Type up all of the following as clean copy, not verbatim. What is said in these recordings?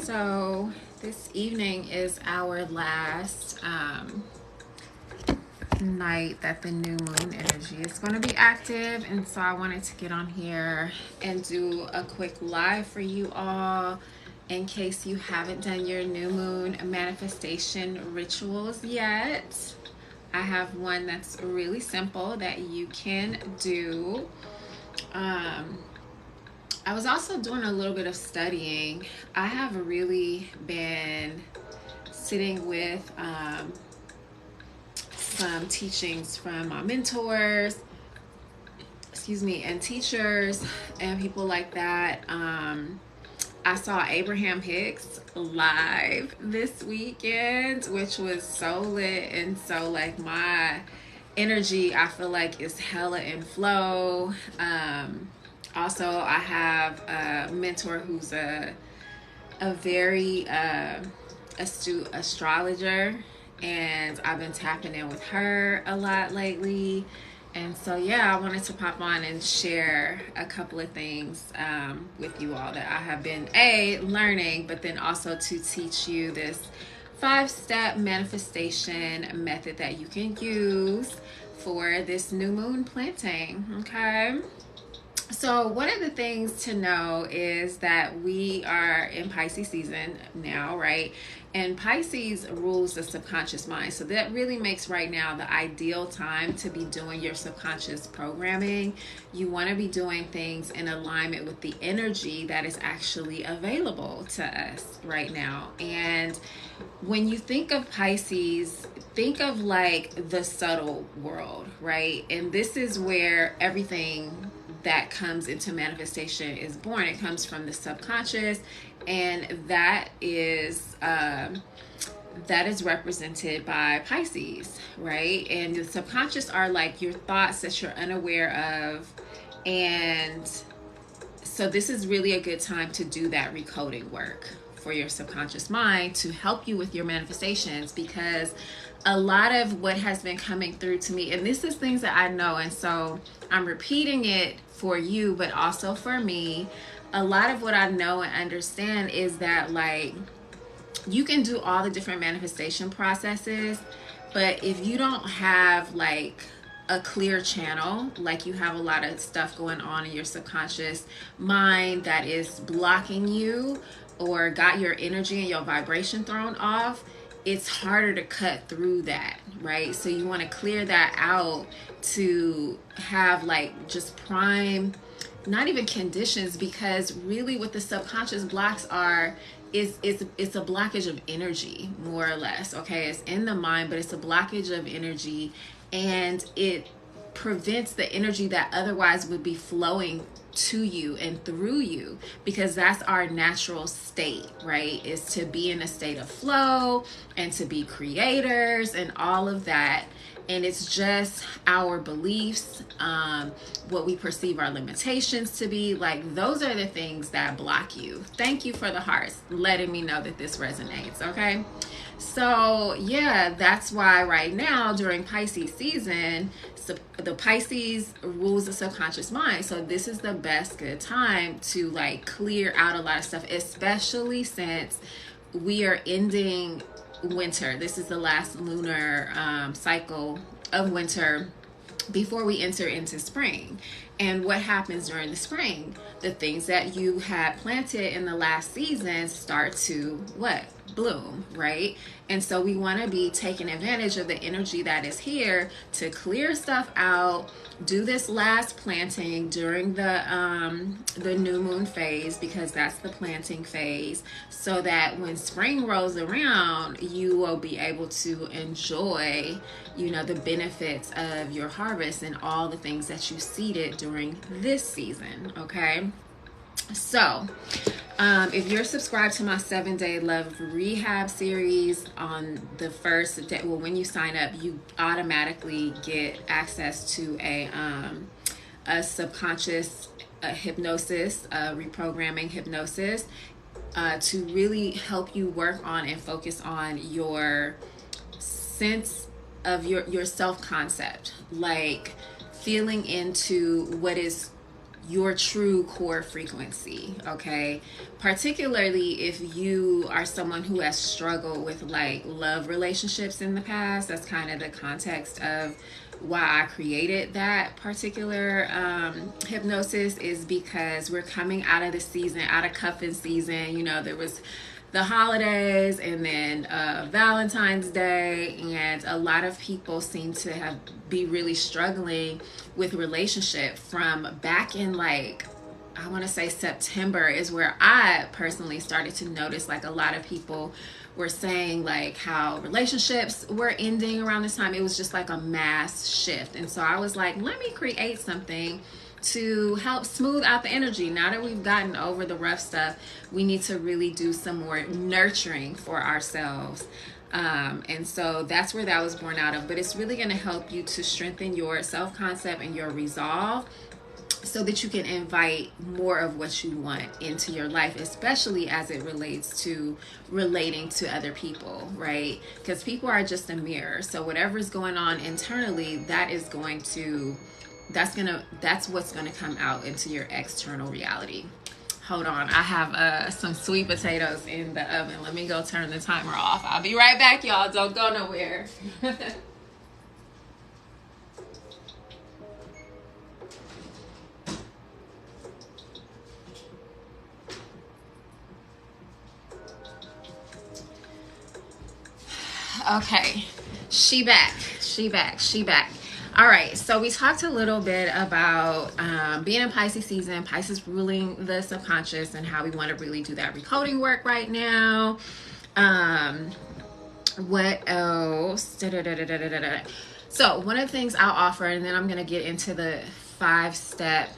So this evening is our last night that the new moon energy is going to be active, and so I wanted to get on here and do a quick live for you all in case you haven't done your new moon manifestation rituals yet. I have one that's really simple that you can do. I was also doing a little bit of studying. I have really been sitting with some teachings from my mentors, and teachers and people like that. I saw Abraham Hicks live this weekend, which was so lit, and so like my energy I feel like is hella in flow. Also, I have a mentor who's a very astute astrologer, and I've been tapping in with her a lot lately. And so, yeah, I wanted to pop on and share a couple of things with you all that I have been learning, but then also to teach you this 5-step manifestation method that you can use for this new moon planting. Okay. So one of the things to know is that we are in Pisces season now, right? And Pisces rules the subconscious mind. So that really makes right now the ideal time to be doing your subconscious programming. You want to be doing things in alignment with the energy that is actually available to us right now. And when you think of Pisces, think of like the subtle world, right? And this is where everything that comes into manifestation is born. It comes from the subconscious, and that is represented by Pisces, right? And the subconscious are like your thoughts that you're unaware of, and so this is really a good time to do that recoding work for your subconscious mind to help you with your manifestations, because a lot of what has been coming through to me, and this is things that I know, and so I'm repeating it for you, but also for me. A lot of what I know and understand is that like you can do all the different manifestation processes, but if you don't have like a clear channel, like you have a lot of stuff going on in your subconscious mind that is blocking you or got your energy and your vibration thrown off, it's harder to cut through that, right? So you want to clear that out to have like just prime, not even conditions, because really what the subconscious blocks are is it's a blockage of energy, more or less. Okay, it's in the mind, but it's a blockage of energy, and it prevents the energy that otherwise would be flowing to you and through you, because that's our natural state, right? Is to be in a state of flow and to be creators and all of that. And it's just our beliefs, what we perceive our limitations to be, like those are the things that block you. Thank you for the hearts letting me know that this resonates. Okay, so yeah, that's why right now during Pisces season, the Pisces rules the subconscious mind. So this is the best good time to like clear out a lot of stuff, especially since we are ending winter. This is the last lunar cycle of winter before we enter into spring. And what happens during the spring? The things that you had planted in the last season start to what? Bloom, right? And so we want to be taking advantage of the energy that is here to clear stuff out, do this last planting during the new moon phase, because that's the planting phase, so that when spring rolls around, you will be able to enjoy, the benefits of your harvest and all the things that you seeded during this season. Okay. So, if you're subscribed to my 7-day love rehab series, on the first day, well, when you sign up, you automatically get access to a subconscious hypnosis, reprogramming hypnosis, to really help you work on and focus on your sense of your self-concept, like feeling into what is your true core frequency, okay? Particularly if you are someone who has struggled with like love relationships in the past. That's kind of the context of why I created that particular hypnosis, is because we're coming out of the season, out of cuffing season. You know, there was the holidays and then Valentine's Day, and a lot of people seem to be really struggling with relationship from back in, like, I want to say September is where I personally started to notice like a lot of people were saying like how relationships were ending around this time. It was just like a mass shift. And so I was like, let me create something to help smooth out the energy. Now that we've gotten over the rough stuff, we need to really do some more nurturing for ourselves. And so that's where that was born out of. But it's really going to help you to strengthen your self-concept and your resolve, so that you can invite more of what you want into your life, especially as it relates to relating to other people, right? Because people are just a mirror. So whatever's going on internally, that's what's gonna come out into your external reality. Hold on, I have some sweet potatoes in the oven. Let me go turn the timer off. I'll be right back, y'all. Don't go nowhere. Okay, she back. All right, so we talked a little bit about being in Pisces season, Pisces ruling the subconscious, and how we want to really do that recoding work right now. What else? So one of the things I'll offer, and then I'm going to get into the 5-step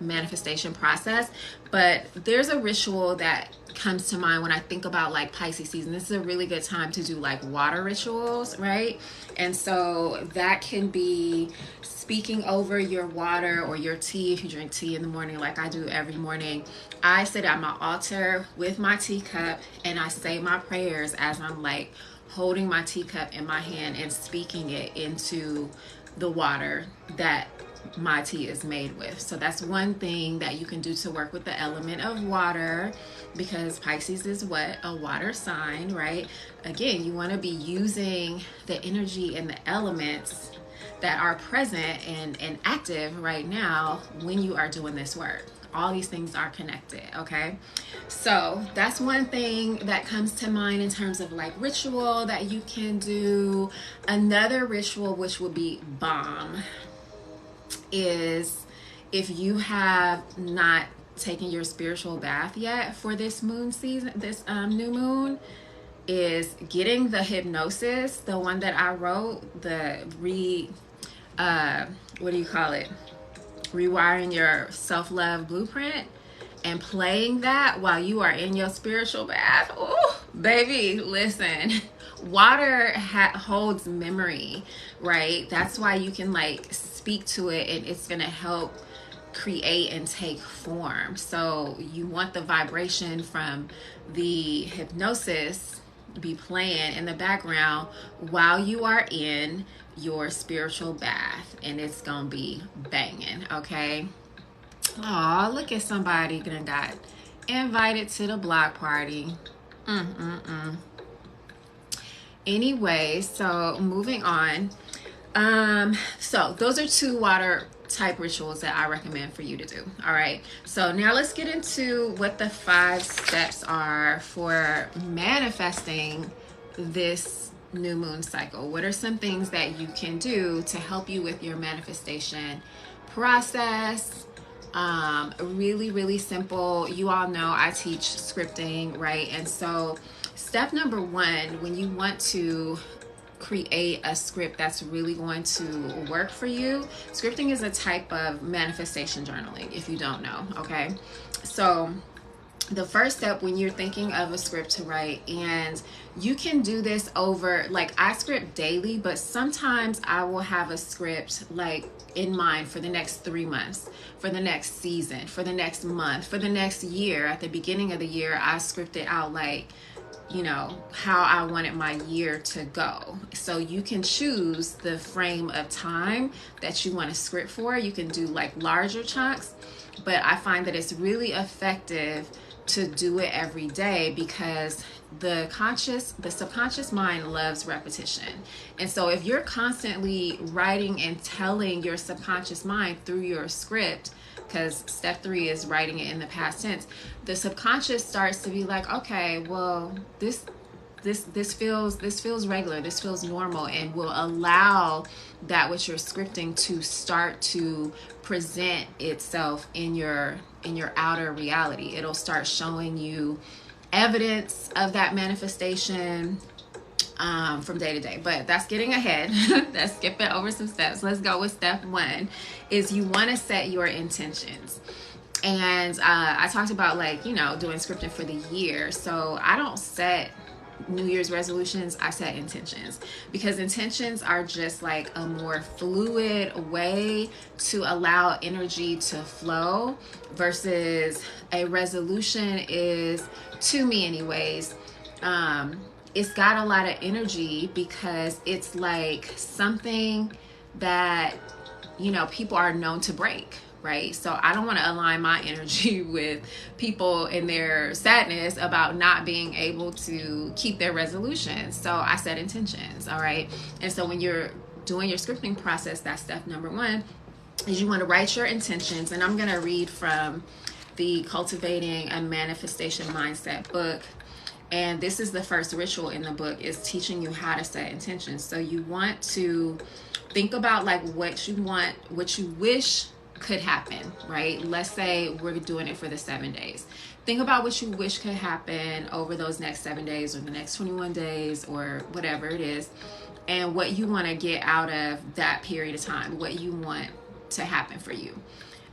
manifestation process, but there's a ritual that comes to mind when I think about like Pisces season. This is a really good time to do like water rituals, right? And so that can be speaking over your water or your tea. If you drink tea in the morning like I do every morning, I sit at my altar with my teacup and I say my prayers as I'm like holding my teacup in my hand and speaking it into the water that my tea is made with. So that's one thing that you can do to work with the element of water, because Pisces is what? A water sign, right? Again, you want to be using the energy and the elements that are present and active right now when you are doing this work. All these things are connected, okay? So that's one thing that comes to mind in terms of like ritual that you can do. Another ritual, which would be bomb, is if you have not taken your spiritual bath yet for this moon season, this new moon, is getting the hypnosis, the one that I wrote, the what do you call it? Rewiring your self-love blueprint, and playing that while you are in your spiritual bath. Oh, baby, listen. Water holds memory, right? That's why you can like speak to it and it's going to help create and take form. So you want the vibration from the hypnosis be playing in the background while you are in your spiritual bath, and it's going to be banging, okay? Oh, look at somebody that got invited to the block party. Anyway, so moving on. So those are 2 water type rituals that I recommend for you to do. All right. So now let's get into what the 5 steps are for manifesting this new moon cycle. What are some things that you can do to help you with your manifestation process? Really, really simple. You all know I teach scripting, right? And so step number 1, when you want to create a script that's really going to work for you, scripting is a type of manifestation journaling, if you don't know, okay? So the first step when you're thinking of a script to write, and you can do this over, like I script daily, but sometimes I will have a script like in mind for the next 3 months, for the next season, for the next month, for the next year. At the beginning of the year, I script it out like you know, how I wanted my year to go. So you can choose the frame of time that you want to script for. You can do like larger chunks, but I find that it's really effective to do it every day because the subconscious mind loves repetition. And so if you're constantly writing and telling your subconscious mind through your script, because step 3 is writing it in the past tense, the subconscious starts to be like, okay, well, this feels regular, this feels normal, and will allow that which you're scripting to start to present itself in your outer reality. It'll start showing you evidence of that manifestation from day to day. But that's getting ahead. That's skipping over some steps. Let's go with step 1 is you want to set your intentions. And I talked about, like, you know, doing scripting for the year. So I don't set New Year's resolutions, I set intentions, because intentions are just like a more fluid way to allow energy to flow, versus a resolution is, to me anyways, it's got a lot of energy because it's like something that, you know, people are known to break, right? So I don't want to align my energy with people in their sadness about not being able to keep their resolutions. So I set intentions, all right? And so when you're doing your scripting process, that's step number 1, is you want to write your intentions. And I'm going to read from the Cultivating a Manifestation Mindset book. And this is the first ritual in the book, is teaching you how to set intentions. So you want to think about like what you want, what you wish could happen, right? Let's say we're doing it for the 7 days. Think about what you wish could happen over those next 7 days or the next 21 days or whatever it is, and what you want to get out of that period of time, what you want to happen for you.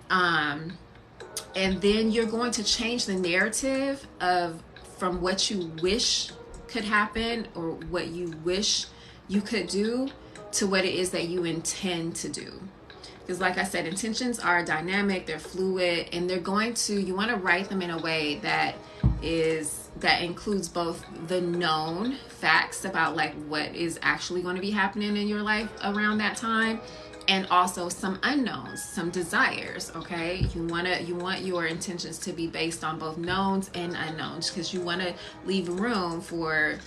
And then you're going to change the narrative from what you wish could happen or what you wish you could do to what it is that you intend to do. Because like I said, intentions are dynamic, they're fluid, and you want to write them in a way that includes both the known facts about like what is actually going to be happening in your life around that time, and also some unknowns, some desires, okay? You want your intentions to be based on both knowns and unknowns, because you want to leave room for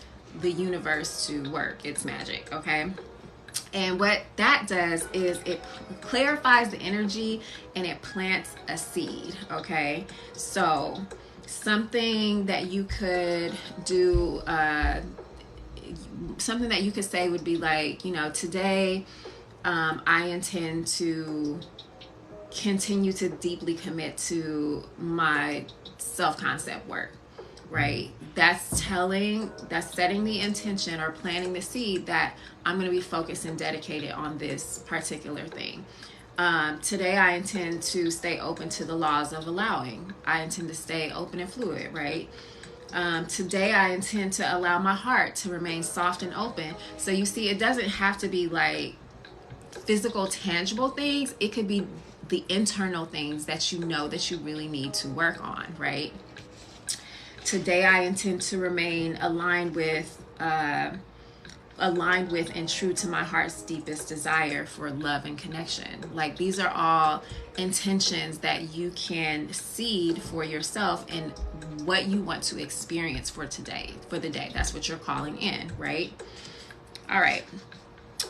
the universe to work its magic, okay? And what that does is it clarifies the energy and it plants a seed, okay? So something that you could do, something that you could say would be like, you know, today I intend to continue to deeply commit to my self-concept work, right? That's setting the intention or planting the seed that I'm going to be focused and dedicated on this particular thing. Today I intend to stay open to the laws of allowing. I intend to stay open and fluid, right? Today I intend to allow my heart to remain soft and open. So you see, it doesn't have to be like physical, tangible things. It could be the internal things that you know that you really need to work on, right? Today I intend to remain aligned with and true to my heart's deepest desire for love and connection. Like, these are all intentions that you can seed for yourself and what you want to experience for today, for the day. That's what you're calling in, right? All right.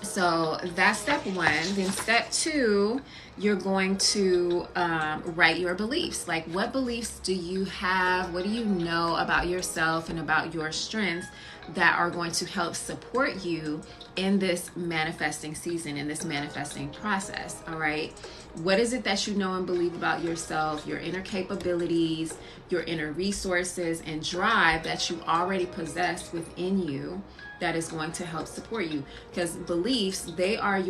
So that's step 1. Then step 2, you're going to write your beliefs. Like, what beliefs do you have? What do you know about yourself and about your strengths that are going to help support you in this manifesting season, in this manifesting process? All right. What is it that you know and believe about yourself, your inner capabilities, your inner resources and drive that you already possess within you that is going to help support you? Because beliefs, they are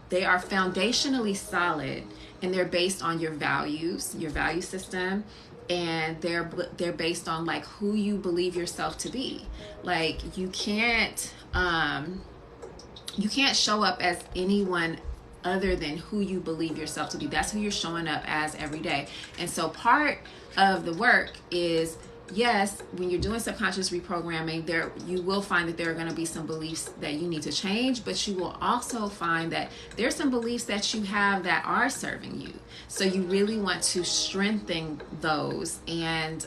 foundationally solid, and they're based on your values, your value system, and they're based on like who you believe yourself to be. Like, you can't show up as anyone other than who you believe yourself to be. That's who you're showing up as every day. And so part of the work is yes, when you're doing subconscious reprogramming, you will find that there are going to be some beliefs that you need to change, but you will also find that there's some beliefs that you have that are serving you. So you really want to strengthen those and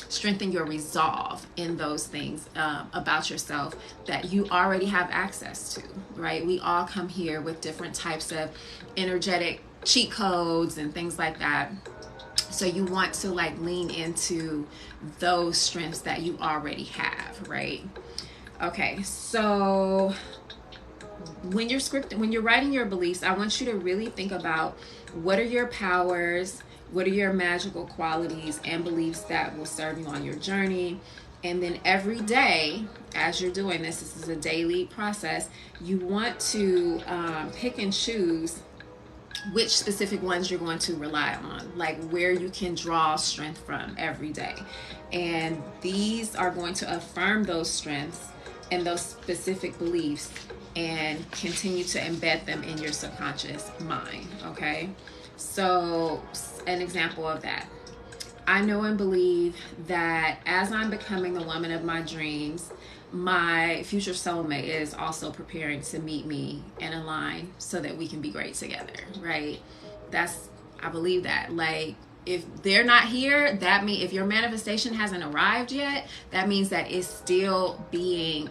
strengthen your resolve in those things about yourself that you already have access to, right? We all come here with different types of energetic cheat codes and things like that. So you want to like lean into those strengths that you already have, right? Okay, so when you're writing your beliefs, I want you to really think about what are your powers, what are your magical qualities and beliefs that will serve you on your journey. And then every day, as you're doing this is a daily process, you want to pick and choose which specific ones you're going to rely on, like where you can draw strength from every day. And these are going to affirm those strengths and those specific beliefs and continue to embed them in your subconscious mind, okay? So an example of that, I know and believe that as I'm becoming the woman of my dreams, my future soulmate is also preparing to meet me and align so that we can be great together, right? I believe that. Like, if they're not here, that means if your manifestation hasn't arrived yet, that means that it's still being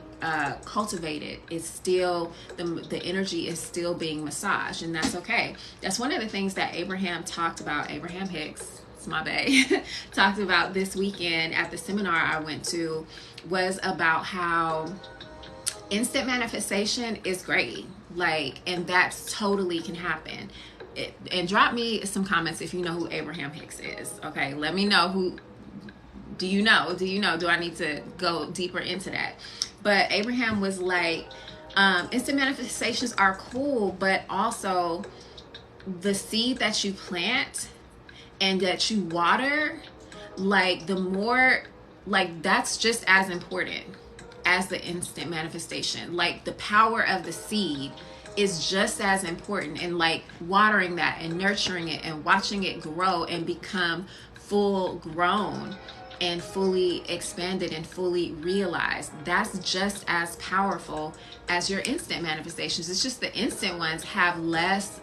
cultivated. It's still, the energy is still being massaged, and that's okay. That's one of the things that Abraham Hicks, my bae, talked about this weekend at the seminar I went to, was about how instant manifestation is great, like, and that's totally can happen. And drop me some comments if you know who Abraham Hicks is. Okay, let me know who. Do you know? Do I need to go deeper into that? But Abraham was like, instant manifestations are cool, but also the seed that you plant and that you water, like the more, like that's just as important as the instant manifestation. Like the power of the seed is just as important, and like watering that and nurturing it and watching it grow and become full grown and fully expanded and fully realized, that's just as powerful as your instant manifestations. It's just the instant ones have less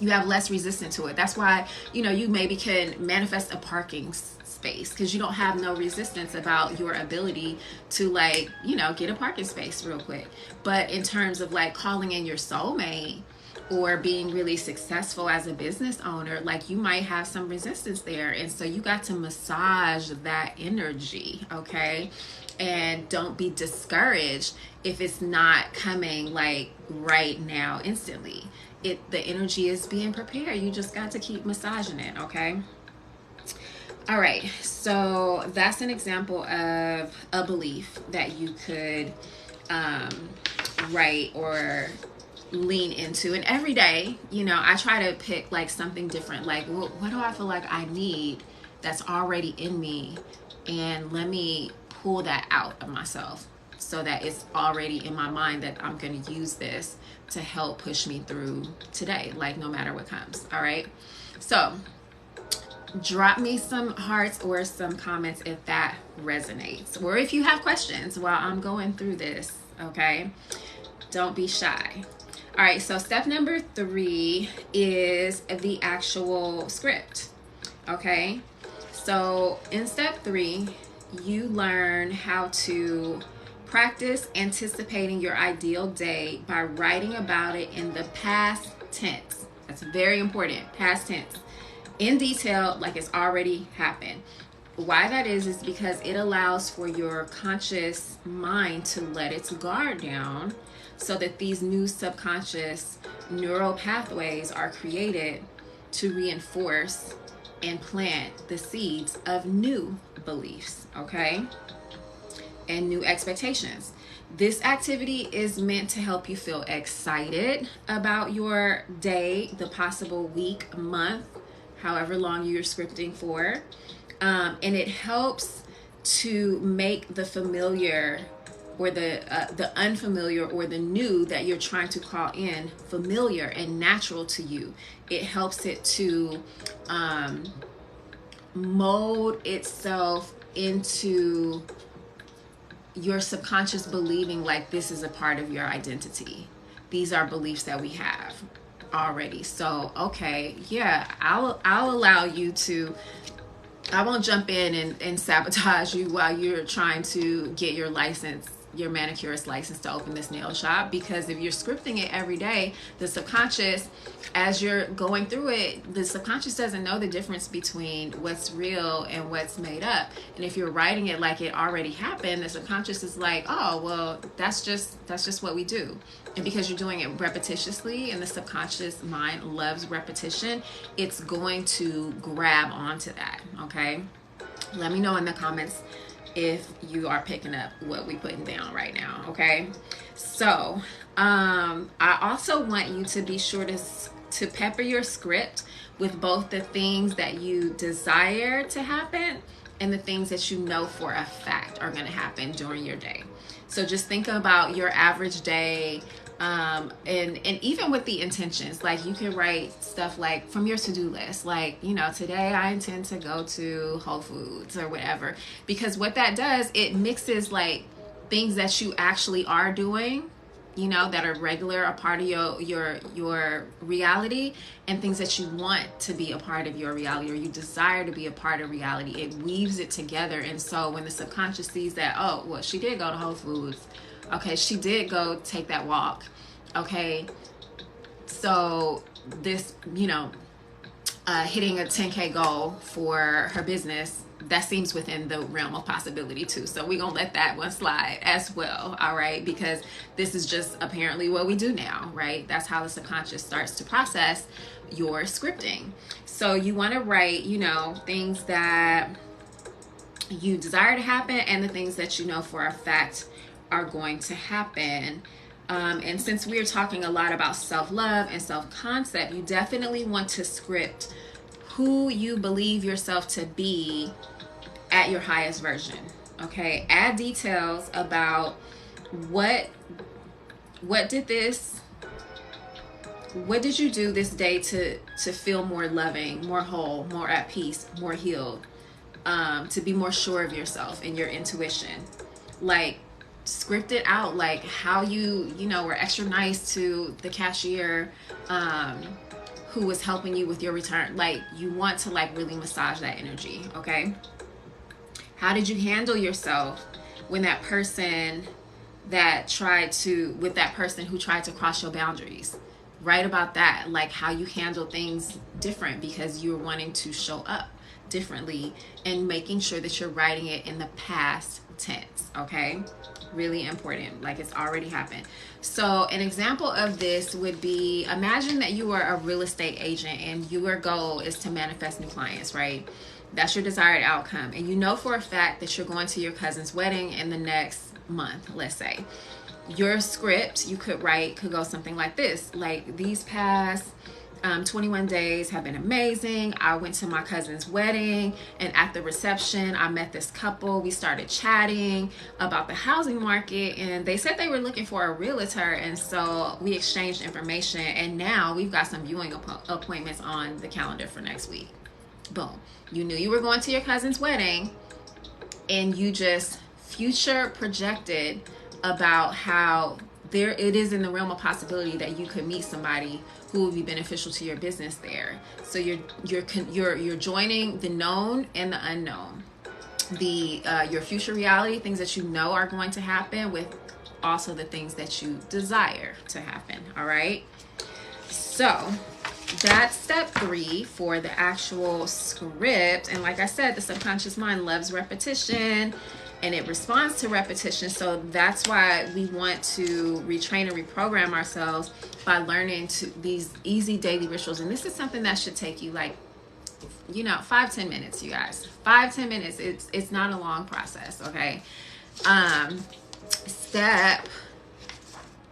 you have less resistance to it. That's why, you maybe can manifest a parking space because you don't have no resistance about your ability to like, get a parking space real quick. But in terms of like calling in your soulmate or being really successful as a business owner, like you might have some resistance there. And so you got to massage that energy, okay? And don't be discouraged if it's not coming like right now instantly. The energy is being prepared. You just got to keep massaging it, okay? All right, so that's an example of a belief that you could write or lean into. And every day, I try to pick like something different. Like, what do I feel like I need that's already in me? And let me pull that out of myself so that it's already in my mind that I'm going to use this to help push me through today, like no matter what comes. All right. So drop me some hearts or some comments if that resonates, or if you have questions while I'm going through this. Okay. Don't be shy. All right. So step number 3 is the actual script. Okay. So in step 3, you learn how to practice anticipating your ideal day by writing about it in the past tense. That's very important. Past tense. In detail, like it's already happened. Why that is because it allows for your conscious mind to let its guard down so that these new subconscious neural pathways are created to reinforce and plant the seeds of new beliefs, okay? And new expectations. This activity is meant to help you feel excited about your day, the possible week, month, however long you're scripting for. And it helps to make the familiar or the unfamiliar or the new that you're trying to call in familiar and natural to you. It helps it to mold itself into your subconscious believing like this is a part of your identity. These are beliefs that we have already. So, okay, yeah, I'll allow you to, I won't jump in and sabotage you while you're trying to get your license, your manicurist license to open this nail shop, because if you're scripting it every day, the subconscious, as you're going through it, the subconscious doesn't know the difference between what's real and what's made up. And if you're writing it like it already happened, the subconscious is like, oh, well, that's just what we do. And because you're doing it repetitiously, and the subconscious mind loves repetition, it's going to grab onto that. Okay, let me know in the comments if you are picking up what we putting down right now. Okay, so I also want you to be sure to pepper your script with both the things that you desire to happen and the things that you know for a fact are going to happen during your day. So just think about your average day, and even with the intentions, like you can write stuff like from your to-do list, like, you know, today I intend to go to Whole Foods or whatever, because what that does, it mixes like things that you actually are doing, you know, that are regular, a part of your reality, and things that you want to be a part of your reality, or you desire to be a part of reality. It weaves it together. And so when the subconscious sees that, oh, well, she did go to Whole Foods, okay, she did go take that walk, okay, so this, you know, hitting a 10K goal for her business, that seems within the realm of possibility too. So we're gonna let that one slide as well, all right? Because this is just apparently what we do now, right? That's how the subconscious starts to process your scripting. So you wanna write, you know, things that you desire to happen and the things that you know for a fact are going to happen. And since we're talking a lot about self-love and self-concept, you definitely want to script who you believe yourself to be at your highest version. Okay, add details about what did you do this day to feel more loving, more whole, more at peace, more healed, to be more sure of yourself and your intuition. Like, script it out, like how you know, were extra nice to the cashier who was helping you with your return. Like, you want to like really massage that energy. Okay, how did you handle yourself when that person who tried to cross your boundaries? Write about that, like how you handle things different because you're wanting to show up differently, and making sure that you're writing it in the past tense. Okay, really important, like it's already happened. So an example of this would be, imagine that you are a real estate agent and your goal is to manifest new clients, right? That's your desired outcome, and you know for a fact that you're going to your cousin's wedding in the next month, let's say. Your script you could go something like this, like, these past 21 days have been amazing. I went to my cousin's wedding, and at the reception I met this couple. We started chatting about the housing market, and they said they were looking for a realtor, and so we exchanged information, and now we've got some viewing appointments on the calendar for next week. Boom. You knew you were going to your cousin's wedding, and you just future projected about how it is in the realm of possibility that you could meet somebody who will be beneficial to your business there. So you're joining the known and the unknown, your future reality, things that you know are going to happen, with also the things that you desire to happen. All right, so that's step 3 for the actual script. And like I said, the subconscious mind loves repetition, and it responds to repetition. So that's why we want to retrain and reprogram ourselves by learning these easy daily rituals. And this is something that should take you, like, you know, 5-10 minutes, you guys. 5-10 minutes. It's not a long process. Okay.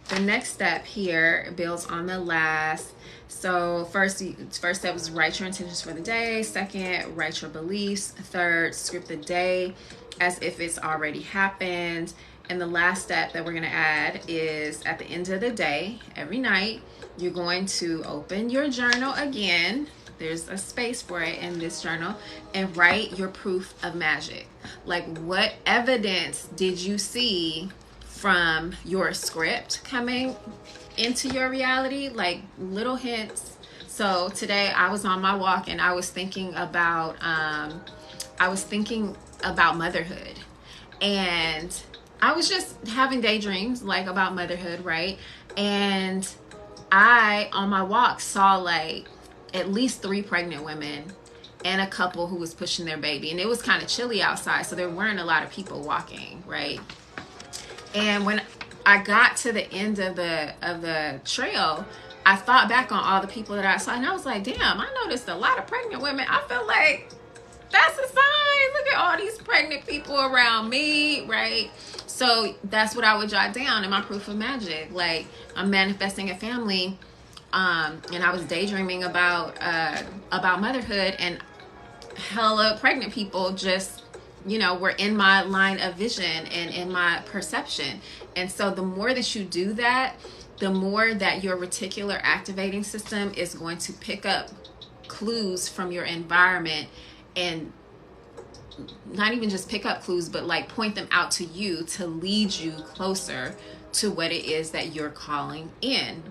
The next step here builds on the last. So first step was write your intentions for the day. Second, write your beliefs. Third, script the day as if it's already happened. And the last step that we're going to add is, at the end of the day, every night, you're going to open your journal again, there's a space for it in this journal, and write your proof of magic. Like, what evidence did you see from your script coming into your reality? Like, little hints. So today I was on my walk and I was thinking about motherhood, and I was just having daydreams like about motherhood, right? And I, on my walk, saw like at least 3 pregnant women and a couple who was pushing their baby. And it was kind of chilly outside, so there weren't a lot of people walking, right? And when I got to the end of the trail, I thought back on all the people that I saw, and I was like, damn, I noticed a lot of pregnant women. I feel like that's a sign. Look at all these pregnant people around me, right? So that's what I would jot down in my proof of magic. Like, I'm manifesting a family, and I was daydreaming about motherhood, and hella pregnant people just, were in my line of vision and in my perception. And so the more that you do that, the more that your reticular activating system is going to pick up clues from your environment, and not even just pick up clues, but like point them out to you to lead you closer to what it is that you're calling in.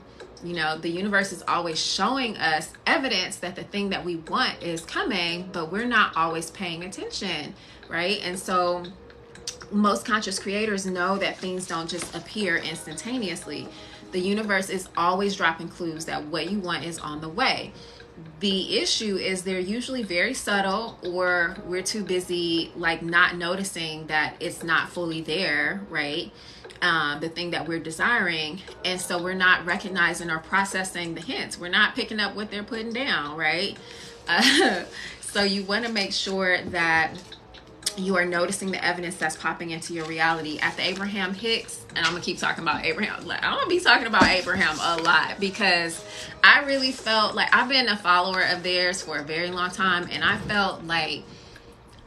The universe is always showing us evidence that the thing that we want is coming, but we're not always paying attention, right? And so most conscious creators know that things don't just appear instantaneously. The universe is always dropping clues that what you want is on the way. The issue is they're usually very subtle, or we're too busy like not noticing that it's not fully there, right? The thing that we're desiring. And so we're not recognizing or processing the hints. We're not picking up what they're putting down, right? So you want to make sure that you are noticing the evidence that's popping into your reality. At the Abraham Hicks, and I'm gonna keep talking about Abraham, like I'm gonna be talking about Abraham a lot, because I really felt like I've been a follower of theirs for a very long time, and I felt like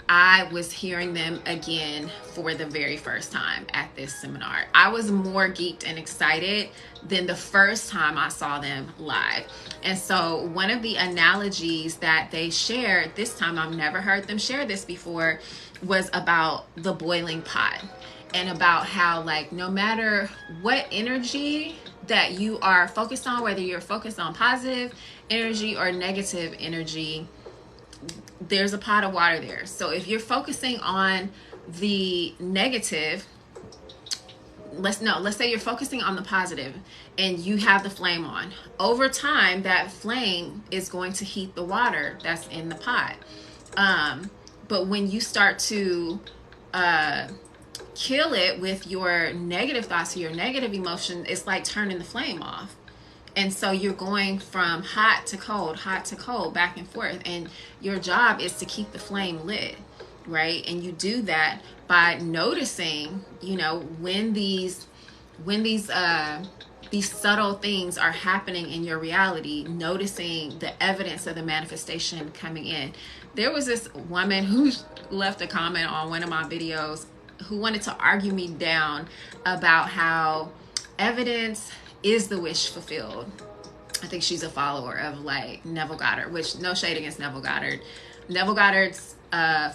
I was hearing them again for the very first time at this seminar. I was more geeked and excited than the first time I saw them live. And so one of the analogies that they shared this time, I've never heard them share this before, was about the boiling pot, and about how, like, no matter what energy that you are focused on, whether you're focused on positive energy or negative energy, there's a pot of water there. So if you're focusing on the negative, let's say you're focusing on the positive and you have the flame on. Over time, that flame is going to heat the water that's in the pot. But when you start to kill it with your negative thoughts or your negative emotion, it's like turning the flame off. And so you're going from hot to cold, back and forth. And your job is to keep the flame lit, right? And you do that by noticing, when these subtle things are happening in your reality, noticing the evidence of the manifestation coming in. There was this woman who left a comment on one of my videos who wanted to argue me down about how evidence is the wish fulfilled. I think she's a follower of like Neville Goddard, which no shade against Neville Goddard. Neville Goddard's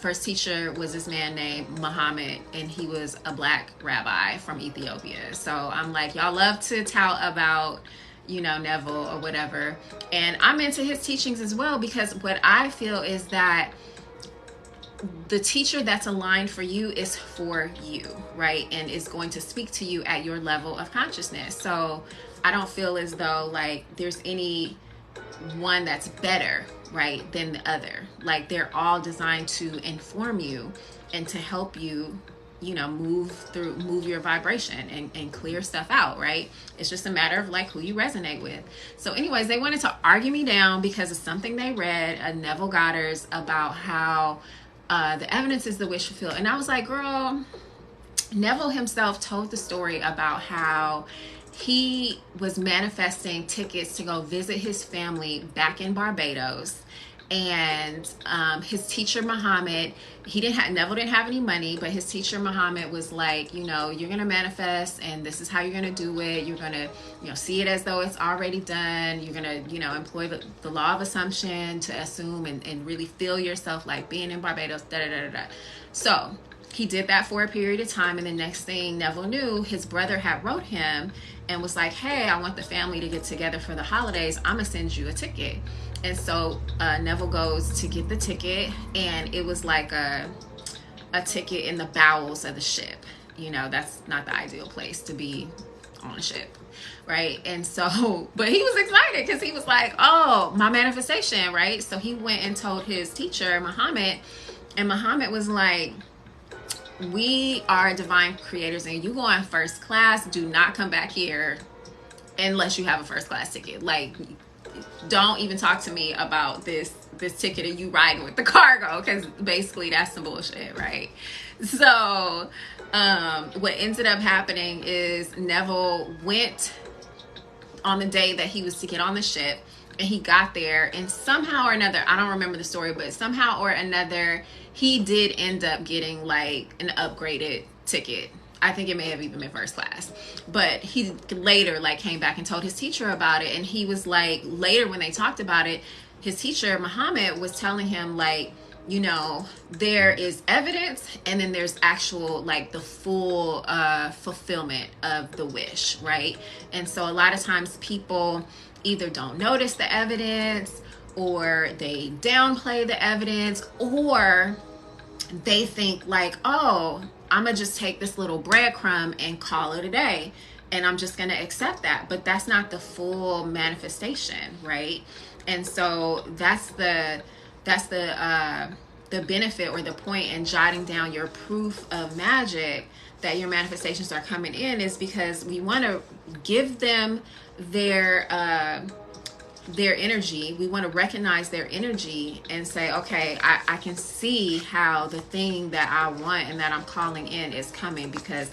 first teacher was this man named Muhammad, and he was a black rabbi from Ethiopia. So I'm like, y'all love to tout about, Neville or whatever. And I'm into his teachings as well, because what I feel is that the teacher that's aligned for you is for you, right? And is going to speak to you at your level of consciousness. So I don't feel as though like there's any one that's better, right, than the other. Like, they're all designed to inform you and to help you, move your vibration and clear stuff out, right? It's just a matter of like who you resonate with. So anyways, they wanted to argue me down because of something they read, Neville Goddard's, about how the evidence is the wish fulfilled. And I was like, girl, Neville himself told the story about how he was manifesting tickets to go visit his family back in Barbados. And his teacher Muhammad, Neville didn't have any money, but his teacher Muhammad was like, you know, you're gonna manifest, and this is how you're gonna do it. You're gonna, you know, see it as though it's already done. You're gonna, you know, employ the law of assumption to assume and really feel yourself like being in Barbados. Da da da da da. So he did that for a period of time, and the next thing Neville knew, his brother had wrote him and was like, hey, I want the family to get together for the holidays. I'm gonna send you a ticket. And so Neville goes to get the ticket, and it was like a ticket in the bowels of the ship. You know, that's not the ideal place to be on a ship, right? And so, but he was excited because he was like, oh, my manifestation, right? So he went and told his teacher, Muhammad, and Muhammad was like, we are divine creators, and you go in first class. Do not come back here unless you have a first class ticket. Like, don't even talk to me about this ticket and you riding with the cargo, because basically that's some bullshit, right? So what ended up happening is Neville went on the day that he was to get on the ship, and he got there, and somehow or another, I don't remember the story, but somehow or another he did end up getting like an upgraded ticket. I think it may have even been first class, but he later like came back and told his teacher about it. And he was like, later when they talked about it, his teacher Muhammad was telling him like, you know, there is evidence, and then there's actual like the full fulfillment of the wish, right? And so a lot of times people either don't notice the evidence, or they downplay the evidence, or they think like, oh, I'm gonna just take this little breadcrumb and call it a day, and I'm just gonna accept that. But that's not the full manifestation, right? And so that's the benefit or the point in jotting down your proof of magic that your manifestations are coming in, is because we want to give them their energy. We want to recognize their energy and say, okay, I can see how the thing that I want and that I'm calling in is coming, because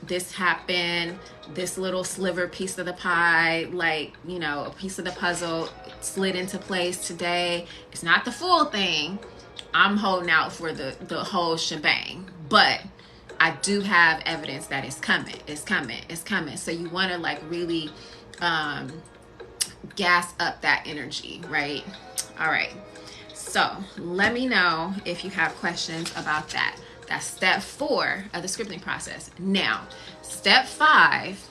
this happened, this little sliver piece of the pie, like, you know, a piece of the puzzle slid into place today. It's not the full thing. I'm holding out for the whole shebang, but I do have evidence that it's coming. It's coming. It's coming. So you want to like really gas up that energy, right? All right. So let me know if you have questions about that. That's step 4 of the scripting process. Now, step 5,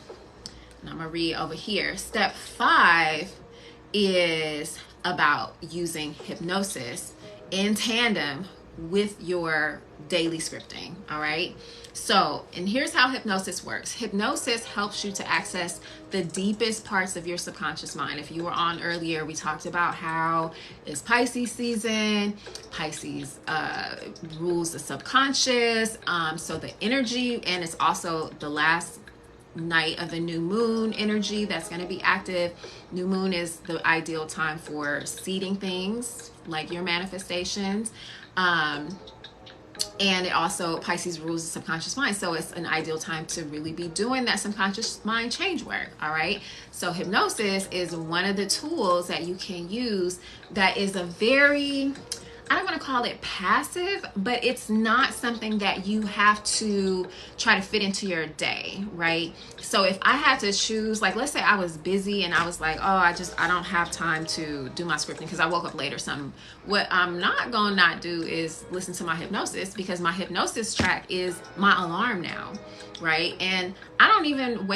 and I'm gonna read over here. Step 5 is about using hypnosis in tandem with your daily scripting. All right. So, and here's how hypnosis works. Hypnosis helps you to access the deepest parts of your subconscious mind. If you were on earlier, we talked about how it's Pisces season. Pisces rules the subconscious. So the energy, and it's also the last night of the new moon energy that's going to be active. New moon is the ideal time for seeding things like your manifestations. And it also, Pisces rules the subconscious mind. So it's an ideal time to really be doing that subconscious mind change work. All right. So hypnosis is one of the tools that you can use that is a very, I don't want to call it passive, but it's not something that you have to try to fit into your day, right? So if I had to choose, like, let's say I was busy and I was like, oh, I don't have time to do my scripting because I woke up late or something. What I'm not going to not do is listen to my hypnosis, because my hypnosis track is my alarm now, right? And I don't even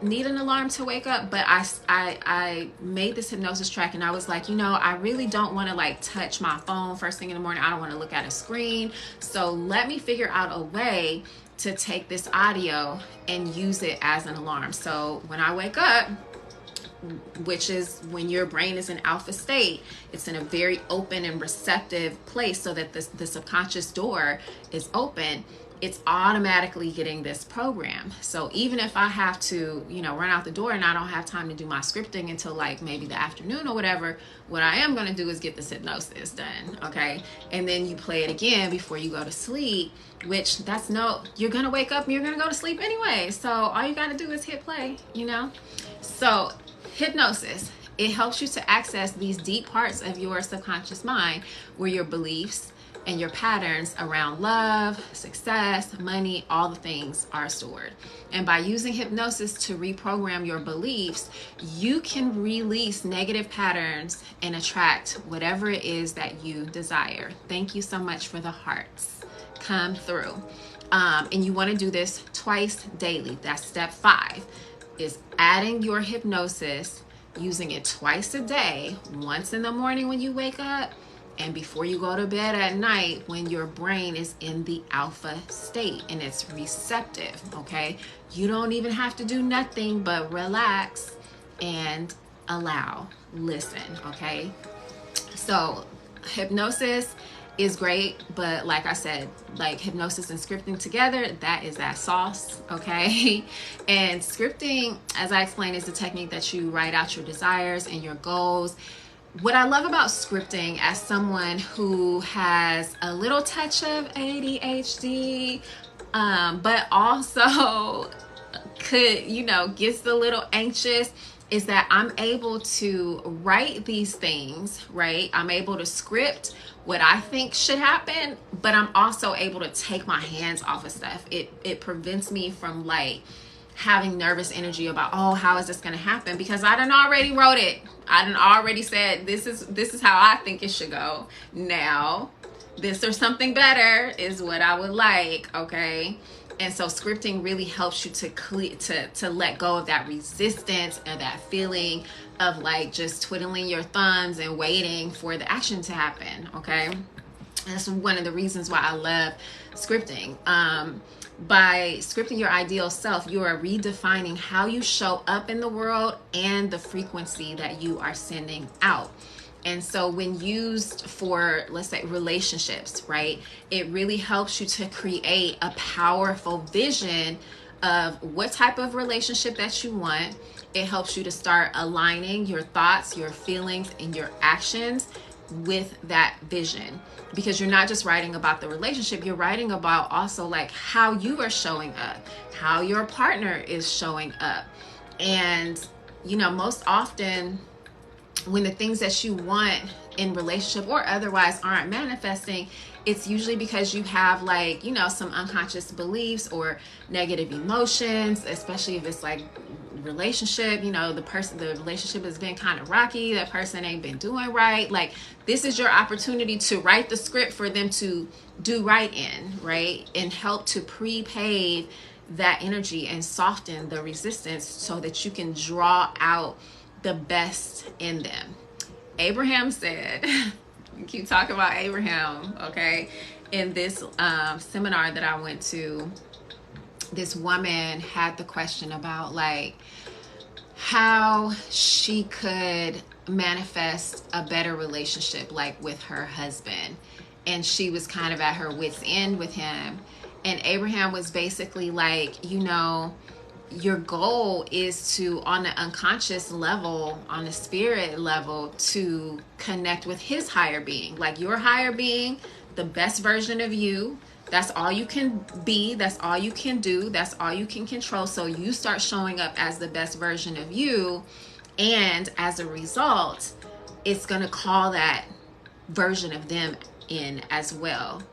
need an alarm to wake up, but I made this hypnosis track, and I was like, you know, I really don't want to like touch my phone first thing in the morning. I don't want to look at a screen. So let me figure out a way to take this audio and use it as an alarm. So when I wake up, which is when your brain is in alpha state, it's in a very open and receptive place, so that the subconscious door is open. It's automatically getting this program. So even if I have to, you know, run out the door and I don't have time to do my scripting until like maybe the afternoon or whatever, what I am going to do is get this hypnosis done. Okay. And then you play it again before you go to sleep, which you're going to wake up and you're going to go to sleep anyway. So all you got to do is hit play, you know? So hypnosis it helps you to access these deep parts of your subconscious mind where your beliefs and your patterns around love, success, money, all the things are stored. And by using hypnosis to reprogram your beliefs, you can release negative patterns and attract whatever it is that you desire. Thank you so much for the hearts. Come through. And you want to do this twice daily. That's step 5, is adding your hypnosis, using it twice a day, once in the morning when you wake up, and before you go to bed at night when your brain is in the alpha state and it's receptive, okay? You don't even have to do nothing but relax and allow, listen, okay? So hypnosis is great, but like I said, like hypnosis and scripting together, that is that sauce, okay? And scripting, as I explained, is the technique that you write out your desires and your goals. What I love about scripting, as someone who has a little touch of ADHD, but also could, gets a little anxious, is that I'm able to write these things, right? I'm able to script what I think should happen, but I'm also able to take my hands off of stuff. It prevents me from like having nervous energy about, oh, how is this going to happen? Because I done already wrote it. I done already said, this is how I think it should go. Now, this or something better is what I would like, okay? And so scripting really helps you to let go of that resistance or that feeling of like just twiddling your thumbs and waiting for the action to happen, okay? That's one of the reasons why I love scripting. By scripting your ideal self, you are redefining how you show up in the world and the frequency that you are sending out. And so when used for, let's say, relationships, right, it really helps you to create a powerful vision of what type of relationship that you want. It helps you to start aligning your thoughts, your feelings, and your actions with that vision, because you're not just writing about the relationship, you're writing about also like how you are showing up, how your partner is showing up. And most often when the things that you want in relationship or otherwise aren't manifesting, it's usually because you have like some unconscious beliefs or negative emotions, especially if it's like relationship, the relationship has been kind of rocky, that person ain't been doing right. Like, this is your opportunity to write the script for them to do right in, right? And help to pre-pave that energy and soften the resistance so that you can draw out the best in them. Abraham said, you keep talking about Abraham, okay? In this seminar that I went to, this woman had the question about like how she could manifest a better relationship like with her husband, and she was kind of at her wit's end with him. And Abraham was basically like, your goal is to, on the unconscious level, on the spirit level, to connect with his higher being, like your higher being, the best version of you. That's all you can be. That's all you can do. That's all you can control. So you start showing up as the best version of you. And as a result, it's going to call that version of them in as well.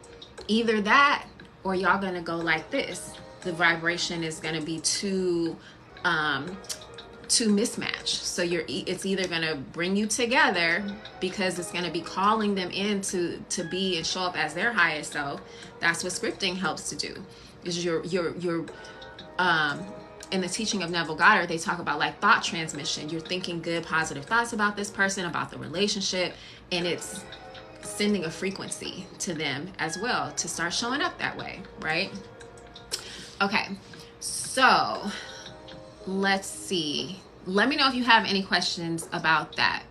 Either that, or y'all going to go like this. The vibration is going to be too mismatch. So it's either going to bring you together because it's going to be calling them in to be and show up as their highest self. That's what scripting helps to do. Is you're in the teaching of Neville Goddard, they talk about like thought transmission. You're thinking good, positive thoughts about this person, about the relationship, and it's sending a frequency to them as well to start showing up that way, right? Okay, so let's see. Let me know if you have any questions about that.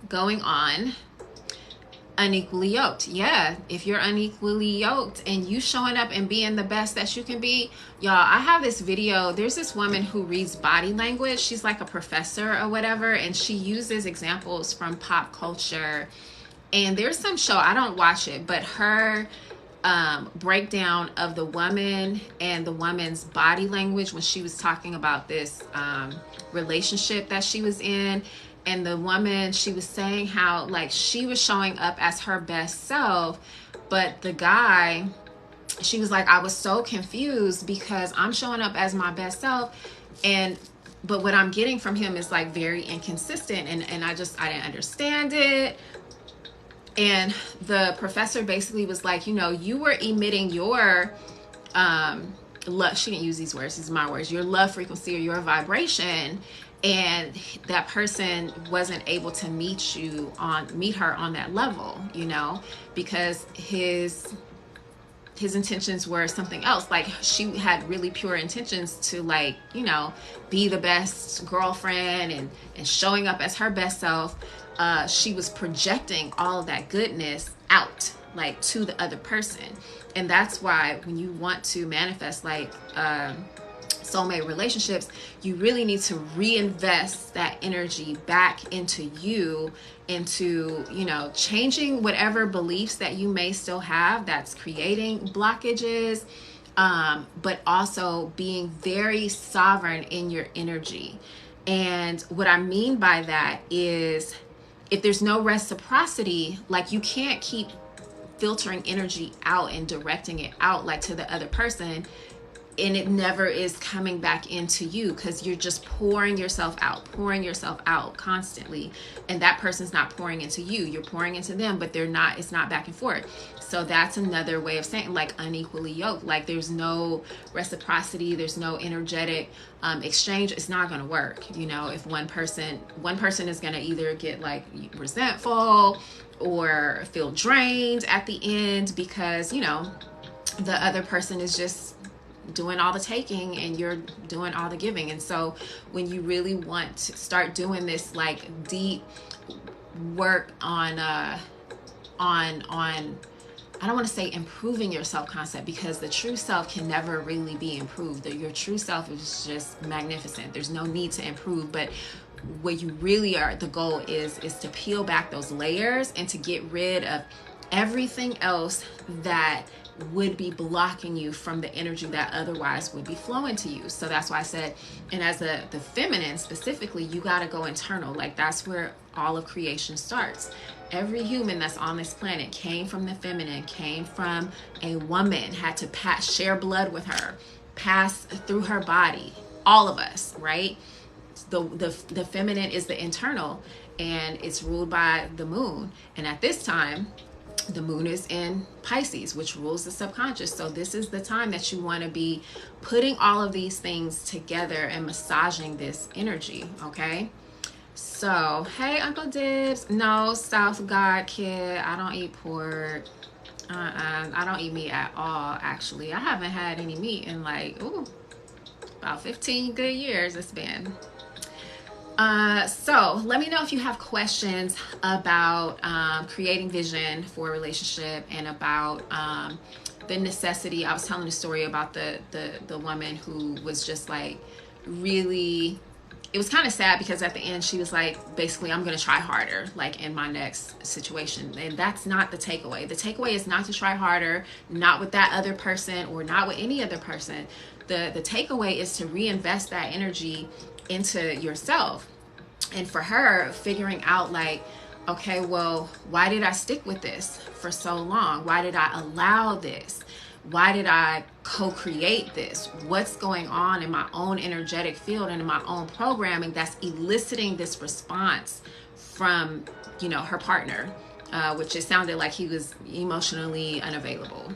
Going on. Unequally yoked. Yeah, if you're unequally yoked and you showing up and being the best that you can be, y'all, I have this video. There's this woman who reads body language. She's like a professor or whatever, and she uses examples from pop culture. And there's some show, I don't watch it, but her breakdown of the woman and the woman's body language when she was talking about this relationship that she was in. And the woman, she was saying how like she was showing up as her best self, but the guy, she was like, I was so confused because I'm showing up as my best self, but what I'm getting from him is like very inconsistent, and I didn't understand it. And the professor basically was like, you were emitting your love. She didn't use these words, these are my words, your love frequency or your vibration, and that person wasn't able to meet her on that level, because his intentions were something else. Like, she had really pure intentions to, like, be the best girlfriend and showing up as her best self. She was projecting all of that goodness out, like, to the other person. And that's why when you want to manifest like soulmate relationships, you really need to reinvest that energy back into you, into changing whatever beliefs that you may still have that's creating blockages, but also being very sovereign in your energy. And what I mean by that is, if there's no reciprocity, like, you can't keep filtering energy out and directing it out, like, to the other person, and it never is coming back into you, because you're just pouring yourself out constantly, and that person's not pouring into you. You're pouring into them, but it's not back and forth. So that's another way of saying, like, unequally yoked. Like, there's no reciprocity, there's no energetic exchange. It's not going to work. If one person is going to either get like resentful or feel drained at the end, because the other person is just doing all the taking and you're doing all the giving. And so when you really want to start doing this like deep work on I don't want to say improving your self-concept, because the true self can never really be improved. Your true self is just magnificent. There's no need to improve. But what you really are, the goal is to peel back those layers and to get rid of everything else that would be blocking you from the energy that otherwise would be flowing to you. So that's why I said, and as the feminine specifically, you got to go internal. Like, that's where all of creation starts. Every human that's on this planet came from the feminine, came from a woman, had to share blood with her, pass through her body. All of us, right? The feminine is the internal, and it's ruled by the moon. And at this time, the moon is in Pisces, which rules the subconscious. So this is the time that you want to be putting all of these things together and massaging this energy, okay? So, hey, Uncle Dibs. No, South God kid. I don't eat pork. I don't eat meat at all, actually. I haven't had any meat in like, about 15 good years it's been. So let me know if you have questions about creating vision for a relationship, and about the necessity. I was telling a story about the woman who was just like really, it was kind of sad, because at the end she was like, basically, I'm going to try harder, like, in my next situation. And that's not the takeaway. The takeaway is not to try harder, not with that other person or not with any other person. The takeaway is to reinvest that energy into yourself. And for her, figuring out like, okay, well, why did I stick with this for so long? Why did I allow this? Why did I co-create this? What's going on in my own energetic field and in my own programming that's eliciting this response from, her partner, which it sounded like he was emotionally unavailable.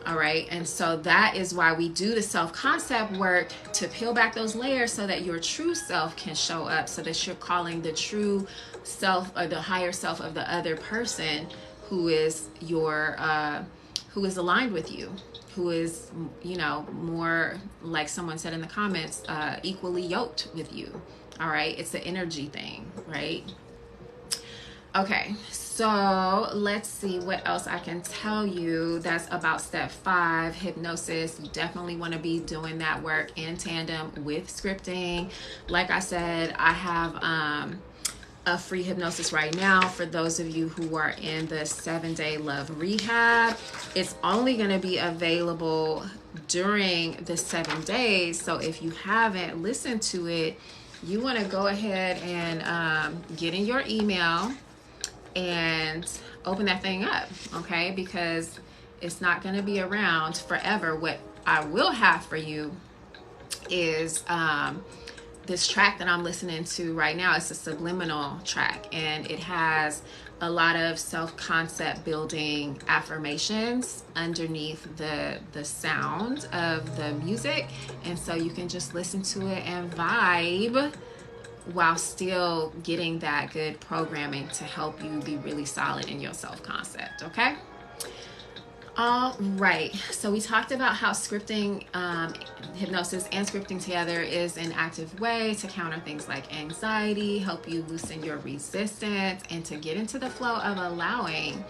All right. And so that is why we do the self-concept work, to peel back those layers so that your true self can show up, so that you're calling the true self or the higher self of the other person who is who is aligned with you, who is, more, like someone said in the comments, equally yoked with you. All right. It's an energy thing, right? Okay, so let's see what else I can tell you that's about step 5, hypnosis. You definitely want to be doing that work in tandem with scripting. Like I said, I have a free hypnosis right now for those of you who are in the 7-day love rehab. It's only going to be available during the 7 days. So if you haven't listened to it, you want to go ahead and get in your email and open that thing up, okay? Because it's not going to be around forever. What I will have for you is this track that I'm listening to right now. It's a subliminal track, and it has a lot of self-concept building affirmations underneath the sound of the music, and so you can just listen to it and vibe while still getting that good programming to help you be really solid in your self-concept, okay? All right, so we talked about how scripting, hypnosis and scripting together is an active way to counter things like anxiety, help you loosen your resistance, and to get into the flow of allowing,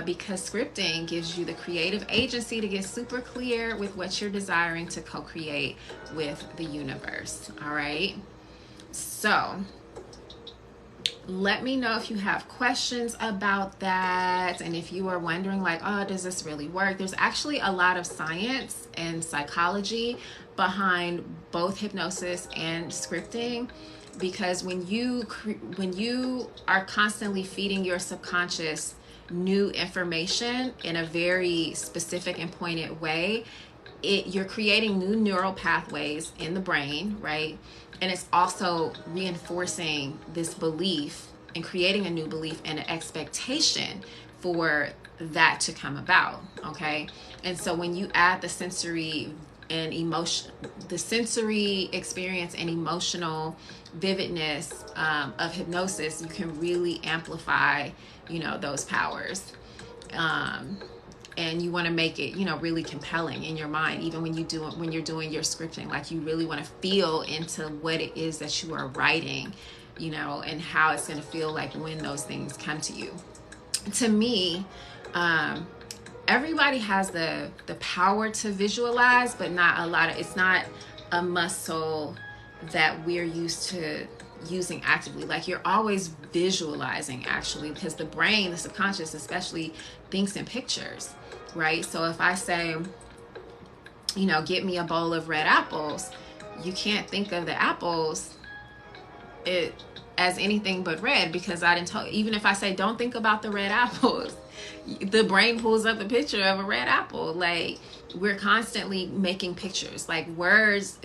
because scripting gives you the creative agency to get super clear with what you're desiring to co-create with the universe, all right? So let me know if you have questions about that, and if you are wondering like, oh, does this really work? There's actually a lot of science and psychology behind both hypnosis and scripting, because when you are constantly feeding your subconscious new information in a very specific and pointed way, you're creating new neural pathways in the brain, right? And it's also reinforcing this belief and creating a new belief and an expectation for that to come about, okay? And so when you add the sensory and emotion, the sensory experience and emotional vividness of hypnosis, you can really amplify, those powers. And you want to make it, really compelling in your mind, even when you're doing your scripting. Like, you really want to feel into what it is that you are writing, and how it's going to feel like when those things come to you. To me, everybody has the power to visualize, but it's not a muscle that we're used to using actively. Like, you're always visualizing, actually, because the brain, the subconscious especially, thinks in pictures, right? So if I say, get me a bowl of red apples, you can't think of the apples as anything but red, because I didn't tell. Even if I say, don't think about the red apples, the brain pulls up a picture of a red apple. Like, we're constantly making pictures. Like, words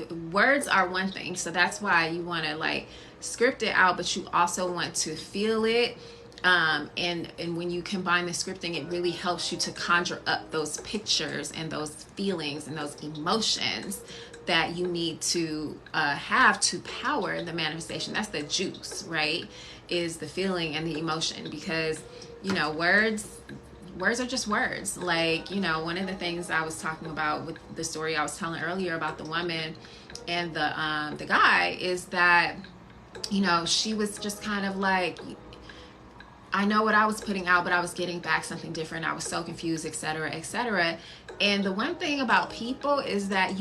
are one thing, so that's why you want to script it out, but you also want to feel it. And when you combine the scripting, it really helps you to conjure up those pictures and those feelings and those emotions that you need to have to power the manifestation. That's the juice, right? Is the feeling and the emotion, because words are just words. Like, one of the things I was talking about with the story I was telling earlier about the woman and the guy is that, she was just kind of like, I know what I was putting out, but I was getting back something different. I was so confused, etc., etc. And the one thing about people is that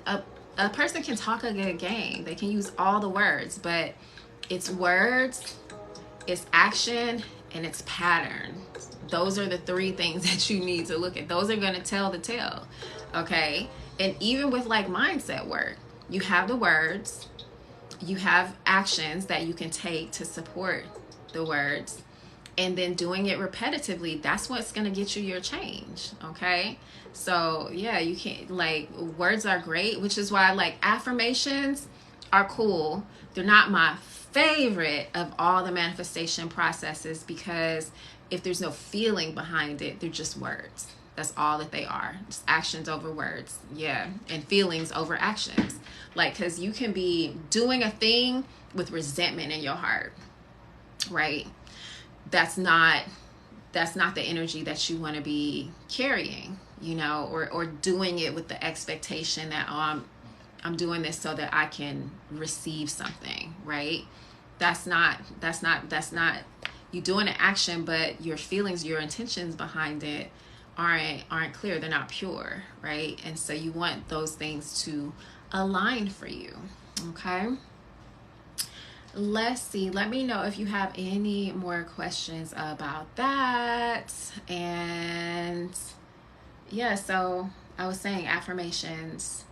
a person can talk a good game. They can use all the words, but it's words, it's action, and it's pattern. Those are the three things that you need to look at. Those are going to tell the tale, okay? And even with mindset work, you have the words, you have actions that you can take to support the words, and then doing it repetitively, that's what's going to get you your change, okay? So yeah, you can't, words are great, which is why affirmations are cool. They're not my favorite of all the manifestation processes, because if there's no feeling behind it, they're just words. That's all that they are. Just actions over words. Yeah. And feelings over actions. Because you can be doing a thing with resentment in your heart, right? That's not the energy that you want to be carrying, or doing it with the expectation that I'm doing this so that I can receive something, right? That's not you doing an action, but your feelings, your intentions behind it aren't clear. They're not pure, right? And so you want those things to align for you, okay? Let's see. Let me know if you have any more questions about that. And yeah, so I was saying affirmations.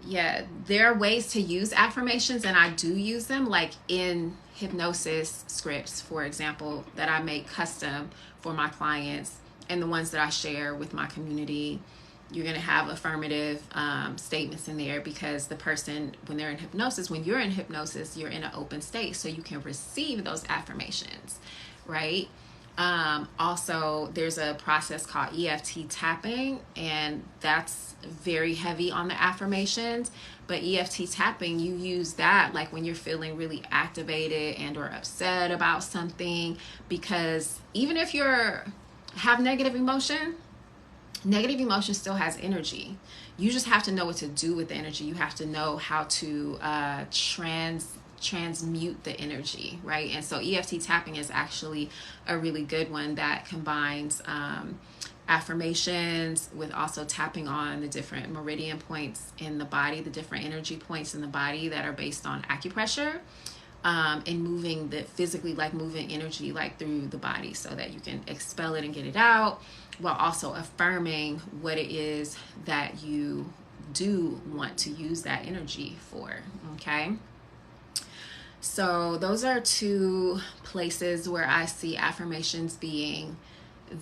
Yeah, there are ways to use affirmations, and I do use them, like in hypnosis scripts, for example, that I make custom for my clients and the ones that I share with my community. You're going to have affirmative statements in there because the person, when they're in hypnosis, when you're in hypnosis, you're in an open state, so you can receive those affirmations, right? Also, there's a process called EFT tapping, and that's very heavy on the affirmations. But EFT tapping, you use that like when you're feeling really activated and or upset about something, because even if you're have negative emotion still has energy. You just have to know what to do with the energy. You have to know how to transmute the energy, right? And so EFT tapping is actually a really good one that combines affirmations with also tapping on the different meridian points in the body, the different energy points in the body that are based on acupressure, and moving the physically, like moving energy like through the body so that you can expel it and get it out, while also affirming what it is that you do want to use that energy for. Okay, so those are two places where I see affirmations being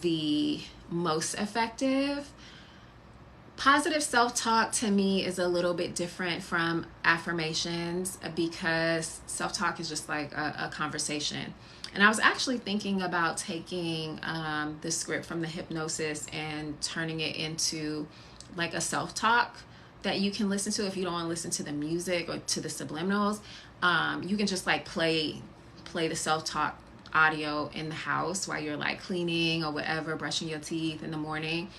the most effective. Positive self-talk to me is a little bit different from affirmations, because self-talk is just like a conversation. And I was actually thinking about taking the script from the hypnosis and turning it into like a self-talk that you can listen to. If you don't want to listen to the music or to the subliminals, you can just like play the self-talk audio in the house while you're like cleaning or whatever, brushing your teeth in the morning.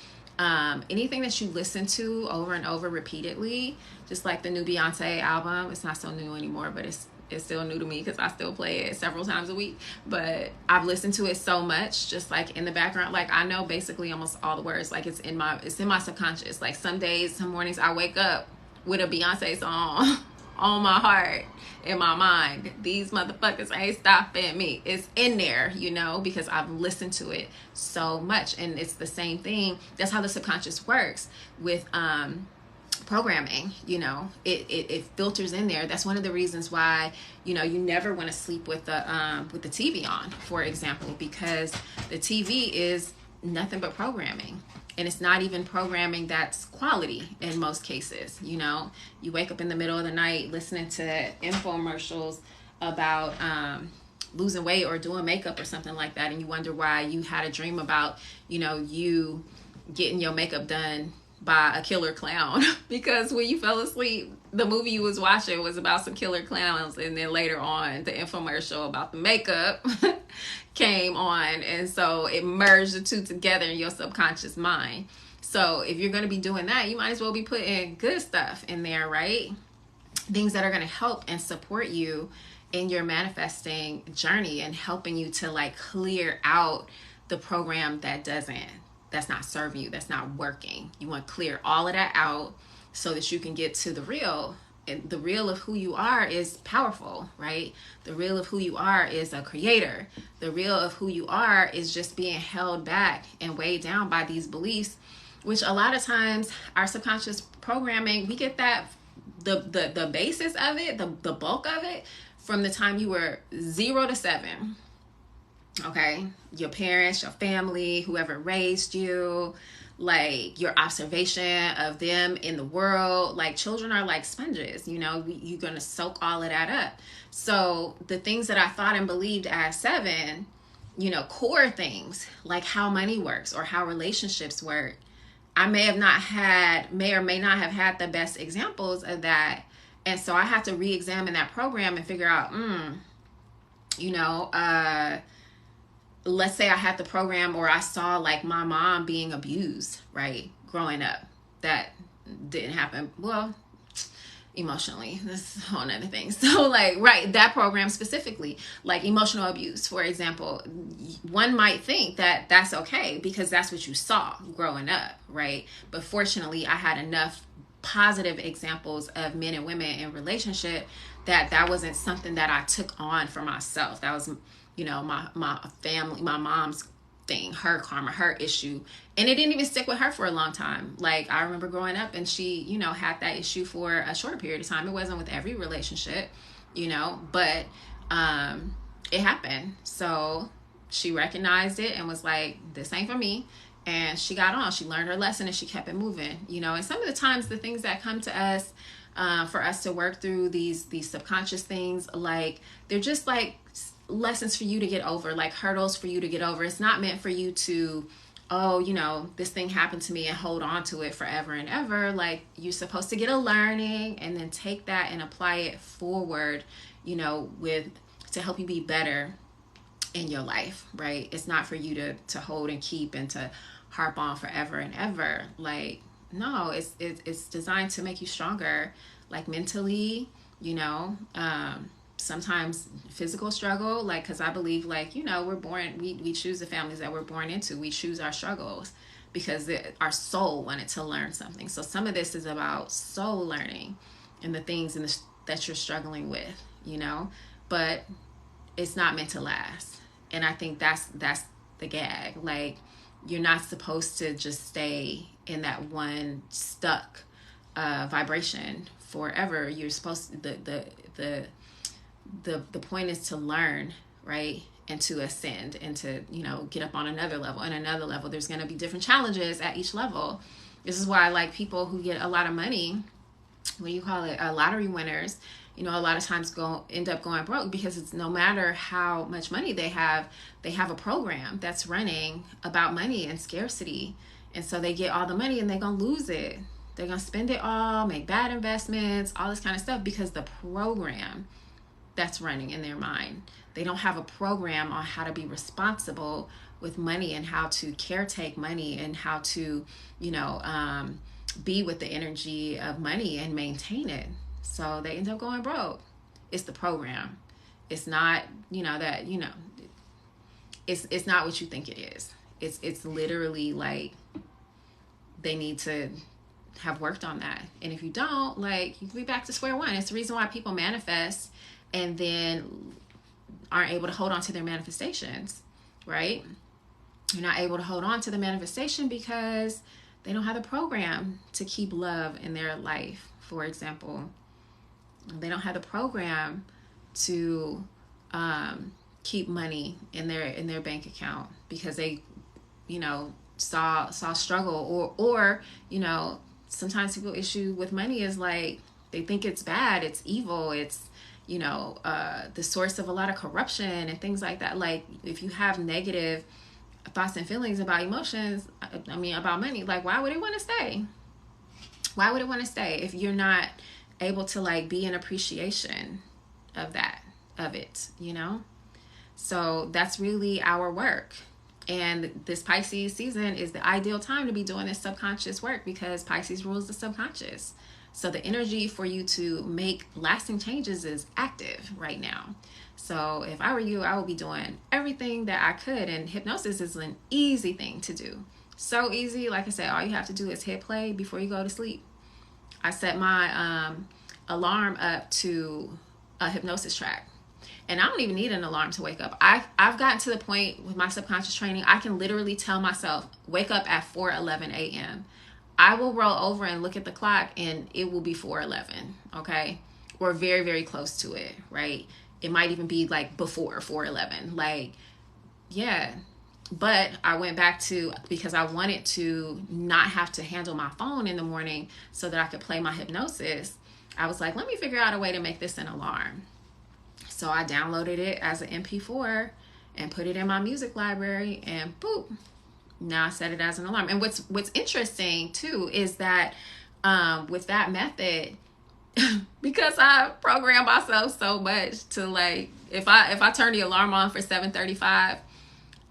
Anything that you listen to over and over repeatedly, just like the new Beyonce album. It's not so new anymore, but it's still new to me because I still play it several times a week. But I've listened to it so much, just like in the background. Like I know basically almost all the words. Like it's in my subconscious. Like some days, some mornings, I wake up with a Beyonce song on my heart, in my mind. These motherfuckers ain't stopping me. It's in there, because I've listened to it so much. And it's the same thing. That's how the subconscious works with programming. It filters in there. That's one of the reasons why you never want to sleep with the TV on, for example, because the TV is nothing but programming. And it's not even programming that's quality in most cases. You wake up in the middle of the night listening to infomercials about losing weight or doing makeup or something like that, and you wonder why you had a dream about you getting your makeup done by a killer clown because when you fell asleep, the movie you was watching was about some killer clowns, and then later on the infomercial about the makeup came on, and so it merged the two together in your subconscious mind. So if you're going to be doing that, you might as well be putting good stuff in there, right? Things that are going to help and support you in your manifesting journey and helping you to like clear out the program that's not serving you, that's not working. You want to clear all of that out so that you can get to the real. And the real of who you are is powerful, right? The real of who you are is a creator. The real of who you are is just being held back and weighed down by these beliefs, which a lot of times our subconscious programming, we get that, the basis of it, the bulk of it, from the time you were 0 to 7. Okay, your parents, your family, whoever raised you, like your observation of them in the world. Like children are like sponges, you're going to soak all of that up. So the things that I thought and believed as 7, core things like how money works or how relationships work, I may or may not have had the best examples of that. And so I have to re-examine that program and figure out, let's say I had the program or I saw like my mom being abused, right? Growing up. That didn't happen. Well, emotionally, that's a whole nother thing. So like, right, that program specifically, like emotional abuse, for example, one might think that that's okay because that's what you saw growing up, right? But fortunately, I had enough positive examples of men and women in relationship that wasn't something that I took on for myself. That was, you know, my family, my mom's thing, her karma, her issue. And it didn't even stick with her for a long time. Like, I remember growing up and she, you know, had that issue for a shorter period of time. It wasn't with every relationship, you know, but it happened. So she recognized it and was like, this ain't for me. And she got on. She learned her lesson and she kept it moving, you know. And some of the times the things that come to us, for us to work through these subconscious things, like, they're just like lessons for you to get over, like hurdles for you to get over. It's not meant for you to, oh, you know, this thing happened to me and hold on to it forever and ever. Like, you're supposed to get a learning and then take that and apply it forward, you know, to help you be better in your life, right? It's not for you to hold and keep and to harp on forever and ever. Like, no, it's designed to make you stronger, like mentally, you know, sometimes physical struggle, like, because I believe, like, you know, we're born, we choose the families that we're born into. We choose our struggles because our soul wanted to learn something. So some of this is about soul learning and the things that you're struggling with, you know, but it's not meant to last. And I think that's the gag. Like, you're not supposed to just stay in that one stuck vibration forever. You're supposed to, the point is to learn, right? And to ascend and to, you know, get up on another level and another level. There's going to be different challenges at each level. This is why, like, people who get a lot of money, what do you call it, lottery winners, you know, a lot of times end up going broke, because it's no matter how much money they have a program that's running about money and scarcity. And so they get all the money and they're going to lose it. They're going to spend it all, make bad investments, all this kind of stuff, because the program that's running in their mind, they don't have a program on how to be responsible with money and how to caretake money and how to, you know, be with the energy of money and maintain it. So they end up going broke. It's the program. It's not, you know, that, you know, it's not what you think it is. It's literally like they need to have worked on that. And if you don't, like, you can be back to square one. It's the reason why people manifest and then aren't able to hold on to their manifestations, right? You're not able to hold on to the manifestation because they don't have the program to keep love in their life, for example. They don't have the program to keep money in their bank account because they, you know, saw struggle, or you know, sometimes people issue with money is like they think it's bad, it's evil, it's, you know, the source of a lot of corruption and things like that. Like, if you have negative thoughts and feelings about emotions, I mean, about money, like, why would it want to stay? Why would it want to stay if you're not able to, like, be in appreciation of it, you know? So that's really our work. And this Pisces season is the ideal time to be doing this subconscious work, because Pisces rules the subconscious. So the energy for you to make lasting changes is active right now. So if I were you, I would be doing everything that I could. And hypnosis is an easy thing to do. So easy. Like I said, all you have to do is hit play before you go to sleep. I set my alarm up to a hypnosis track. And I don't even need an alarm to wake up. I've gotten to the point with my subconscious training, I can literally tell myself, wake up at 4:11 a.m. I will roll over and look at the clock and it will be 4:11, okay? Or very, very close to it, right? It might even be like before 4:11. Like, yeah. But I went back to, because I wanted to not have to handle my phone in the morning so that I could play my hypnosis. I was like, let me figure out a way to make this an alarm. So I downloaded it as an MP4 and put it in my music library, and boop, now I set it as an alarm. And what's interesting too is that with that method, because I program myself so much to, like, if I turn the alarm on for 7:35,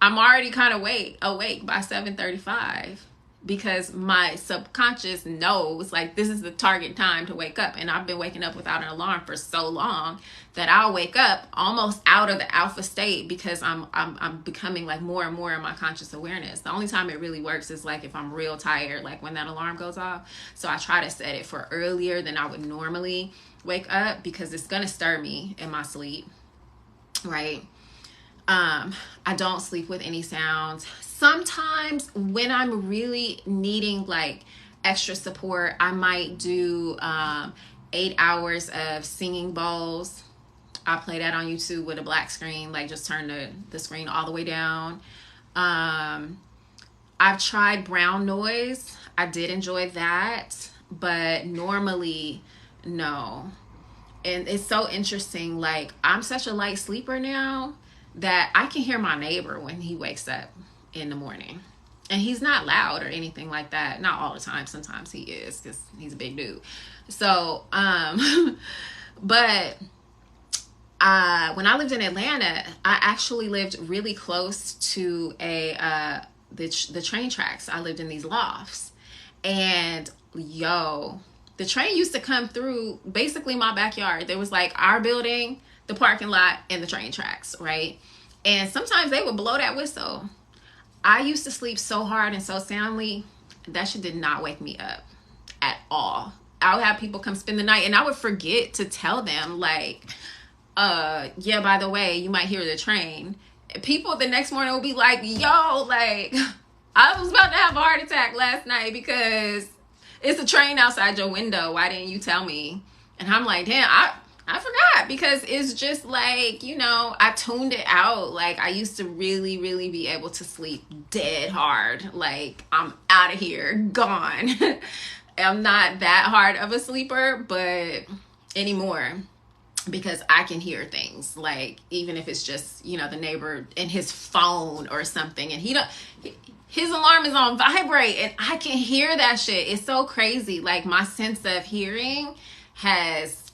I'm already kind of awake by 7:35, because my subconscious knows like this is the target time to wake up. And I've been waking up without an alarm for so long that I'll wake up almost out of the alpha state because I'm becoming like more and more in my conscious awareness. The only time it really works is like if I'm real tired, like when that alarm goes off. So I try to set it for earlier than I would normally wake up because it's gonna stir me in my sleep, right? I don't sleep with any sounds. Sometimes when I'm really needing like extra support, I might do 8 hours of singing bowls. I play that on YouTube with a black screen, like just turn the screen all the way down. I've tried brown noise. I did enjoy that, but normally no. And it's so interesting, like I'm such a light sleeper now that I can hear my neighbor when he wakes up in the morning. And he's not loud or anything like that. Not all the time. Sometimes he is because he's a big dude. So, but when I lived in Atlanta, I actually lived really close to the train tracks. I lived in these lofts. And the train used to come through basically my backyard. There was like our building, the parking lot, and the train tracks, right? And sometimes they would blow that whistle. I used to sleep so hard and so soundly, that shit did not wake me up at all. I would have people come spend the night and I would forget to tell them like, yeah, by the way, you might hear the train. People the next morning would be like, yo, like I was about to have a heart attack last night because it's a train outside your window. Why didn't you tell me? And I'm like, damn, I forgot because it's just like, I tuned it out. Like I used to really, really be able to sleep dead hard. Like I'm out of here, gone. I'm not that hard of a sleeper, but anymore because I can hear things. Like even if it's just, the neighbor and his phone or something and his alarm is on vibrate and I can hear that shit. It's so crazy. Like my sense of hearing has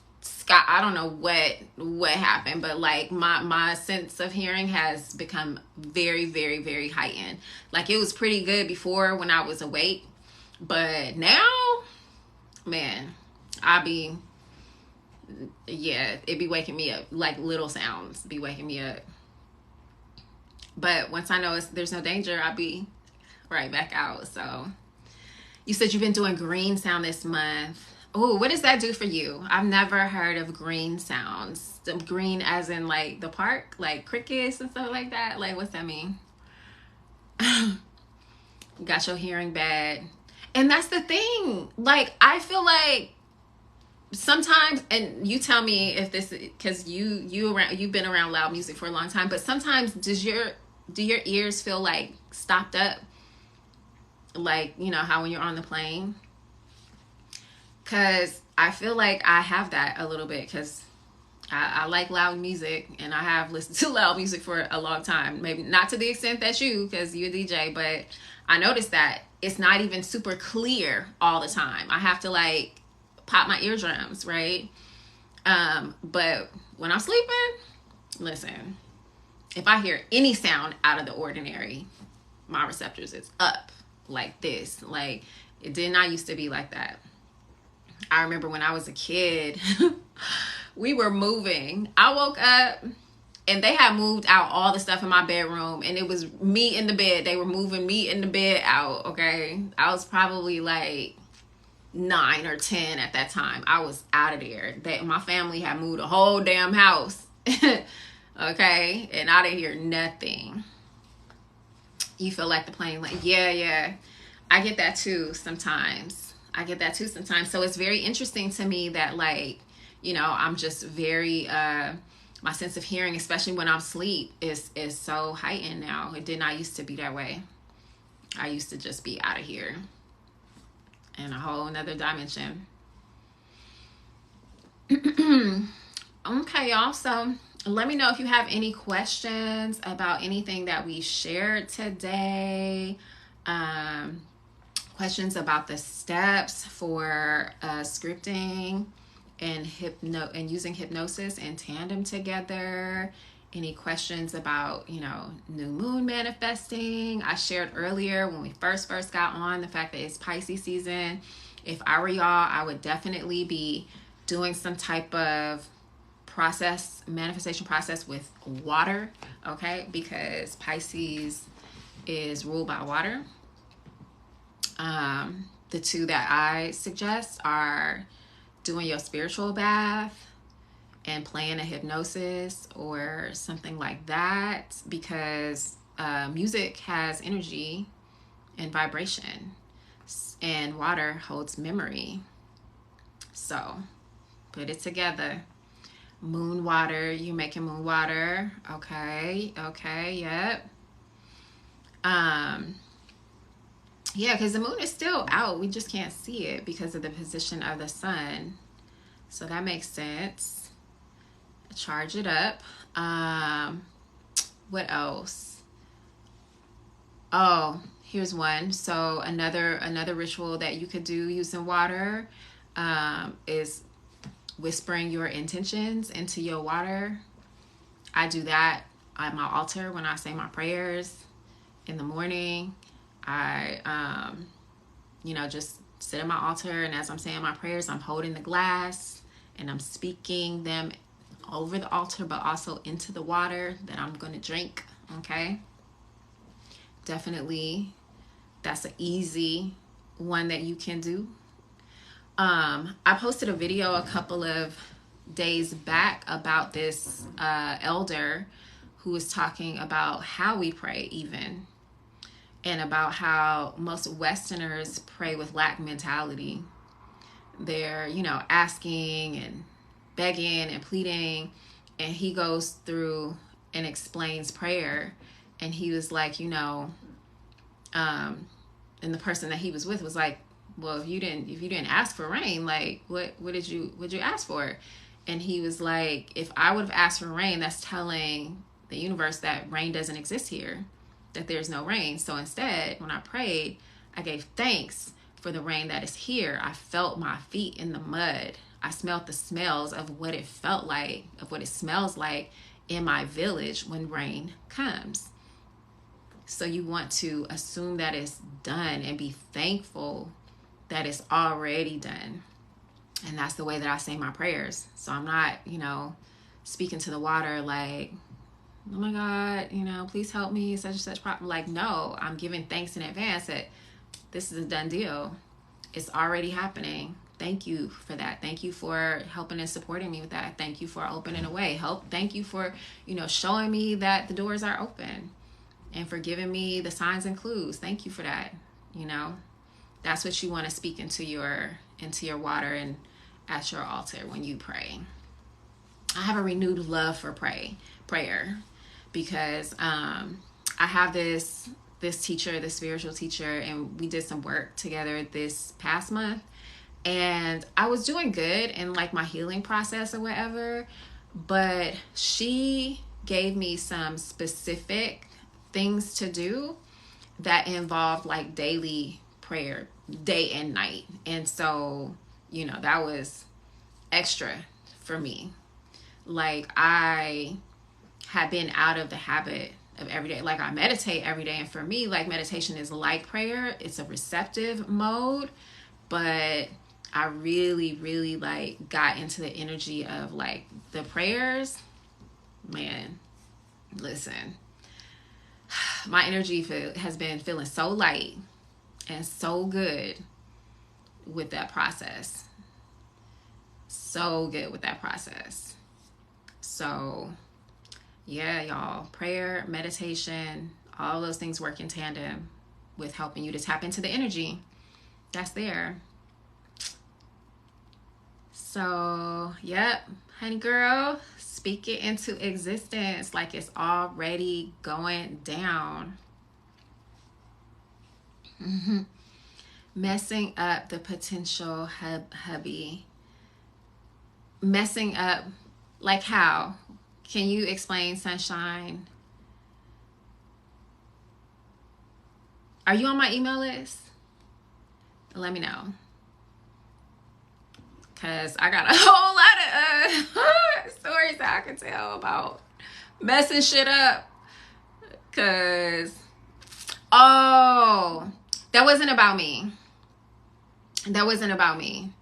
I don't know what happened, but like my sense of hearing has become very, very, very heightened. Like it was pretty good before when I was awake, but now, man, it be waking me up. Like little sounds be waking me up. But once I know there's no danger, I'll be right back out. So you said you've been doing green sound this month. Oh, what does that do for you? I've never heard of green sounds. Green as in like the park, like crickets and stuff like that. Like what's that mean? Got your hearing bad. And that's the thing. Like I feel like sometimes, and you tell me if this, because you've been around loud music for a long time, but sometimes do your ears feel like stopped up? Like, how when you're on the plane? Because I feel like I have that a little bit because I like loud music and I have listened to loud music for a long time. Maybe not to the extent that because you're a DJ, but I noticed that it's not even super clear all the time. I have to like pop my eardrums, right? But when I'm sleeping, listen, if I hear any sound out of the ordinary, my receptors is up like this. Like it did not used to be like that. I remember when I was a kid, we were moving. I woke up and they had moved out all the stuff in my bedroom and it was me in the bed. They were moving me in the bed out, okay? I was probably like 9 or 10 at that time. I was out of there. My family had moved a whole damn house, okay? And I didn't hear nothing. You feel like the plane, like, yeah. I get that too sometimes. So it's very interesting to me that like, I'm just very, my sense of hearing, especially when I'm asleep, is so heightened now. It did not used to be that way. I used to just be out of here in a whole nother dimension. Okay, y'all. So let me know if you have any questions about anything that we shared today. Questions about the steps for scripting and using hypnosis in tandem together. any questions about, new moon manifesting. I shared earlier when we first got on the fact that it's Pisces season. If I were y'all, I would definitely be doing some type of manifestation process with water, okay? Because Pisces is ruled by water. The two that I suggest are doing your spiritual bath and playing a hypnosis or something like that, because music has energy and vibration, and water holds memory. So put it together. Moon water, you making moon water. Okay, yep. Yeah, because the moon is still out. We just can't see it because of the position of the sun. So that makes sense. Charge it up. What else? Oh, here's one. So another ritual that you could do using water is whispering your intentions into your water. I do that at my altar when I say my prayers in the morning. I, just sit at my altar, and as I'm saying my prayers, I'm holding the glass and I'm speaking them over the altar, but also into the water that I'm going to drink. Okay. Definitely. That's an easy one that you can do. I posted a video a couple of days back about this elder who was talking about how we pray even, and about how most Westerners pray with lack mentality. They're, asking and begging and pleading, and he goes through and explains prayer, and he was like, and the person that he was with was like, well, if you didn't ask for rain, like what did you ask for? And he was like, if I would have asked for rain, that's telling the universe that rain doesn't exist here, that there's no rain. So instead, when I prayed, I gave thanks for the rain that is here. I felt my feet in the mud. I smelled the smells of what it felt like, of what it smells like in my village when rain comes. So you want to assume that it's done and be thankful that it's already done. And that's the way that I say my prayers. So I'm not, speaking to the water like, oh my God, please help me, such and such problem. Like, no, I'm giving thanks in advance that this is a done deal. It's already happening. Thank you for that. Thank you for helping and supporting me with that. Thank you for opening a way. Thank you for, showing me that the doors are open, and for giving me the signs and clues. Thank you for that. That's what you want to speak into your water and at your altar when you pray. I have a renewed love for prayer, because I have this teacher, this spiritual teacher, and we did some work together this past month, and I was doing good in like my healing process or whatever, but she gave me some specific things to do that involved like daily prayer, day and night. And so, that was extra for me. Like, I had been out of the habit of every day. Like, I meditate every day, and for me, like, meditation is like prayer. It's a receptive mode, but I really, really like got into the energy of like the prayers. Man, listen, my energy has been feeling so light and so good with that process. So good with that process. So yeah, y'all, prayer, meditation, all those things work in tandem with helping you to tap into the energy that's there. So, yep, honey girl, speak it into existence like it's already going down. Messing up the potential hubby. Messing up, like how? Can you explain, Sunshine? Are you on my email list? Let me know. Because I got a whole lot of stories that I can tell about Messing shit up. Cause, oh, that wasn't about me. That wasn't about me.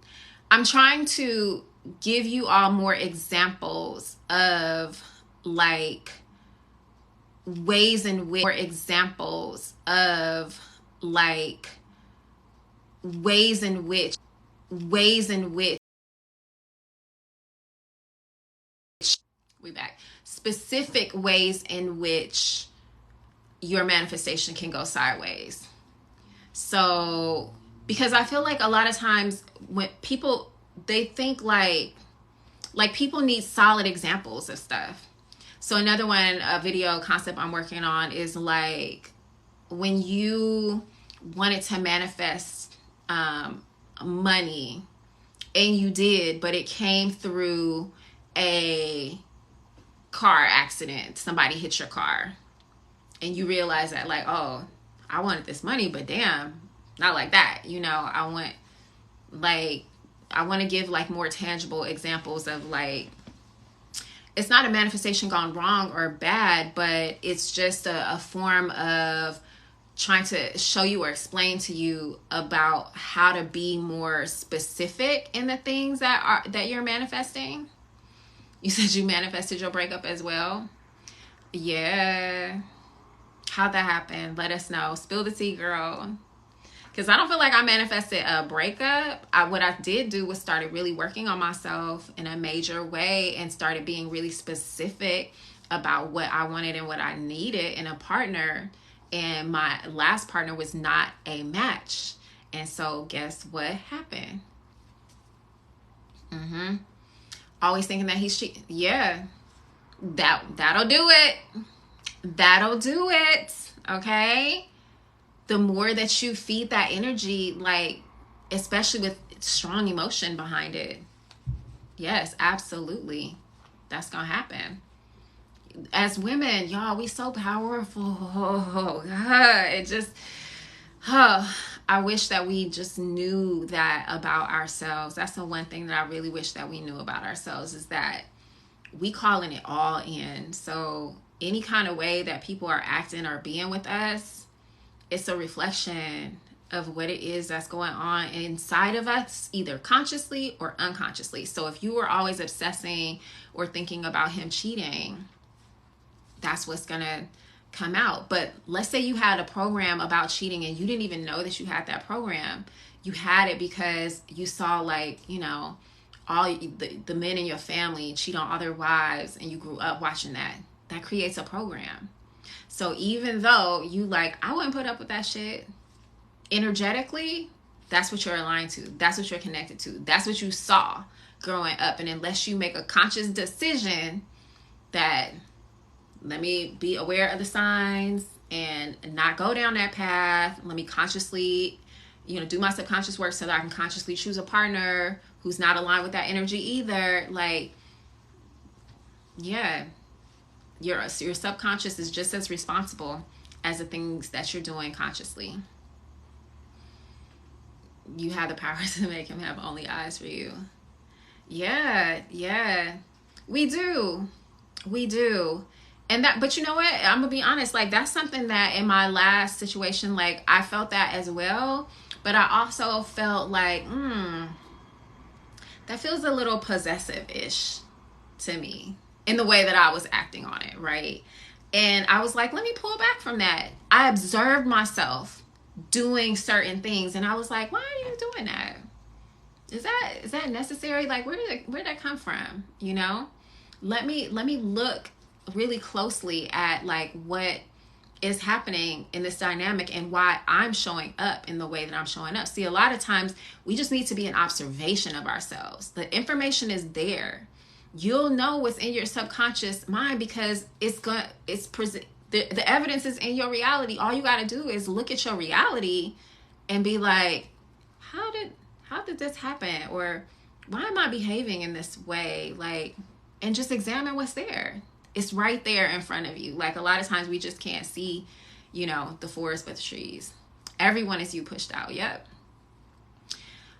I'm trying to give you all more examples of like ways in which, ways in which we back, specific ways in which your manifestation can go sideways. So, because I feel like a lot of times when people, they think like people need solid examples of stuff. So another one, a video concept I'm working on is like when you wanted to manifest money, and you did, but it came through a car accident. Somebody hit your car, and you realize that like, oh, I wanted this money, but damn, not like that. You know, I want to give like more tangible examples of like, it's not a manifestation gone wrong or bad, but it's just a form of trying to show you or explain to you about how to be more specific in the things that you're manifesting. You said you manifested your breakup as well. Yeah. How'd that happen? Let us know. Spill the tea, girl. Because I don't feel like I manifested a breakup. What I did do was started really working on myself in a major way and started being really specific about what I wanted and what I needed in a partner. And my last partner was not a match. And so guess what happened? Always thinking that he's cheating. Yeah. That'll do it. That'll do it. Okay? The more that you feed that energy, like, especially with strong emotion behind it. Yes, absolutely. That's going to happen. As women, y'all, we so powerful. Oh, God. It just, I wish that we just knew that about ourselves. That's the one thing that I really wish that we knew about ourselves, is that we calling it all in. So any kind of way that people are acting or being with us, it's a reflection of what it is that's going on inside of us, either consciously or unconsciously. So if you were always obsessing or thinking about him cheating, that's what's going to come out. But let's say you had a program about cheating and you didn't even know that you had that program. You had it because you saw, like, you know, all the men in your family cheat on other wives, and you grew up watching that. That creates a program. So even though you like, I wouldn't put up with that shit, energetically, that's what you're aligned to. That's what you're connected to. That's what you saw growing up. And unless you make a conscious decision that, let me be aware of the signs and not go down that path, let me consciously, you know, do my subconscious work so that I can consciously choose a partner who's not aligned with that energy either. Like, yeah, your subconscious is just as responsible as the things that you're doing consciously. You have the power to make him have only eyes for you. Yeah, we do. And that, but you know what? I'm gonna be honest. Like, that's something that in my last situation, like, I felt that as well. But I also felt like, that feels a little possessive-ish to me in the way that I was acting on it, right? And I was like, let me pull back from that. I observed myself doing certain things, and I was like, why are you doing that? Is that necessary? Like, where did that come from? You know, let me look really closely at like what is happening in this dynamic and why I'm showing up in the way that I'm showing up. See, a lot of times we just need to be an observation of ourselves. The information is there. You'll know what's in your subconscious mind because the evidence is in your reality. All you got to do is look at your reality and be like, how did this happen? Or why am I behaving in this way? Like, and just examine what's there. It's right there in front of you. Like, a lot of times we just can't see, you know, the forest but the trees. Everyone is you pushed out. Yep.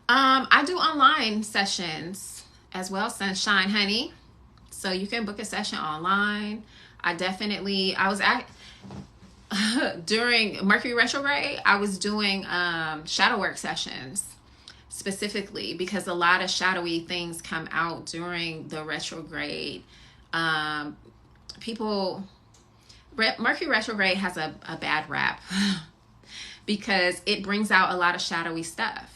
I do online sessions as well, Sunshine Honey. So you can book a session online. I was at during Mercury retrograde, I was doing shadow work sessions specifically because a lot of shadowy things come out during the retrograde. Mercury retrograde has a bad rap because it brings out a lot of shadowy stuff.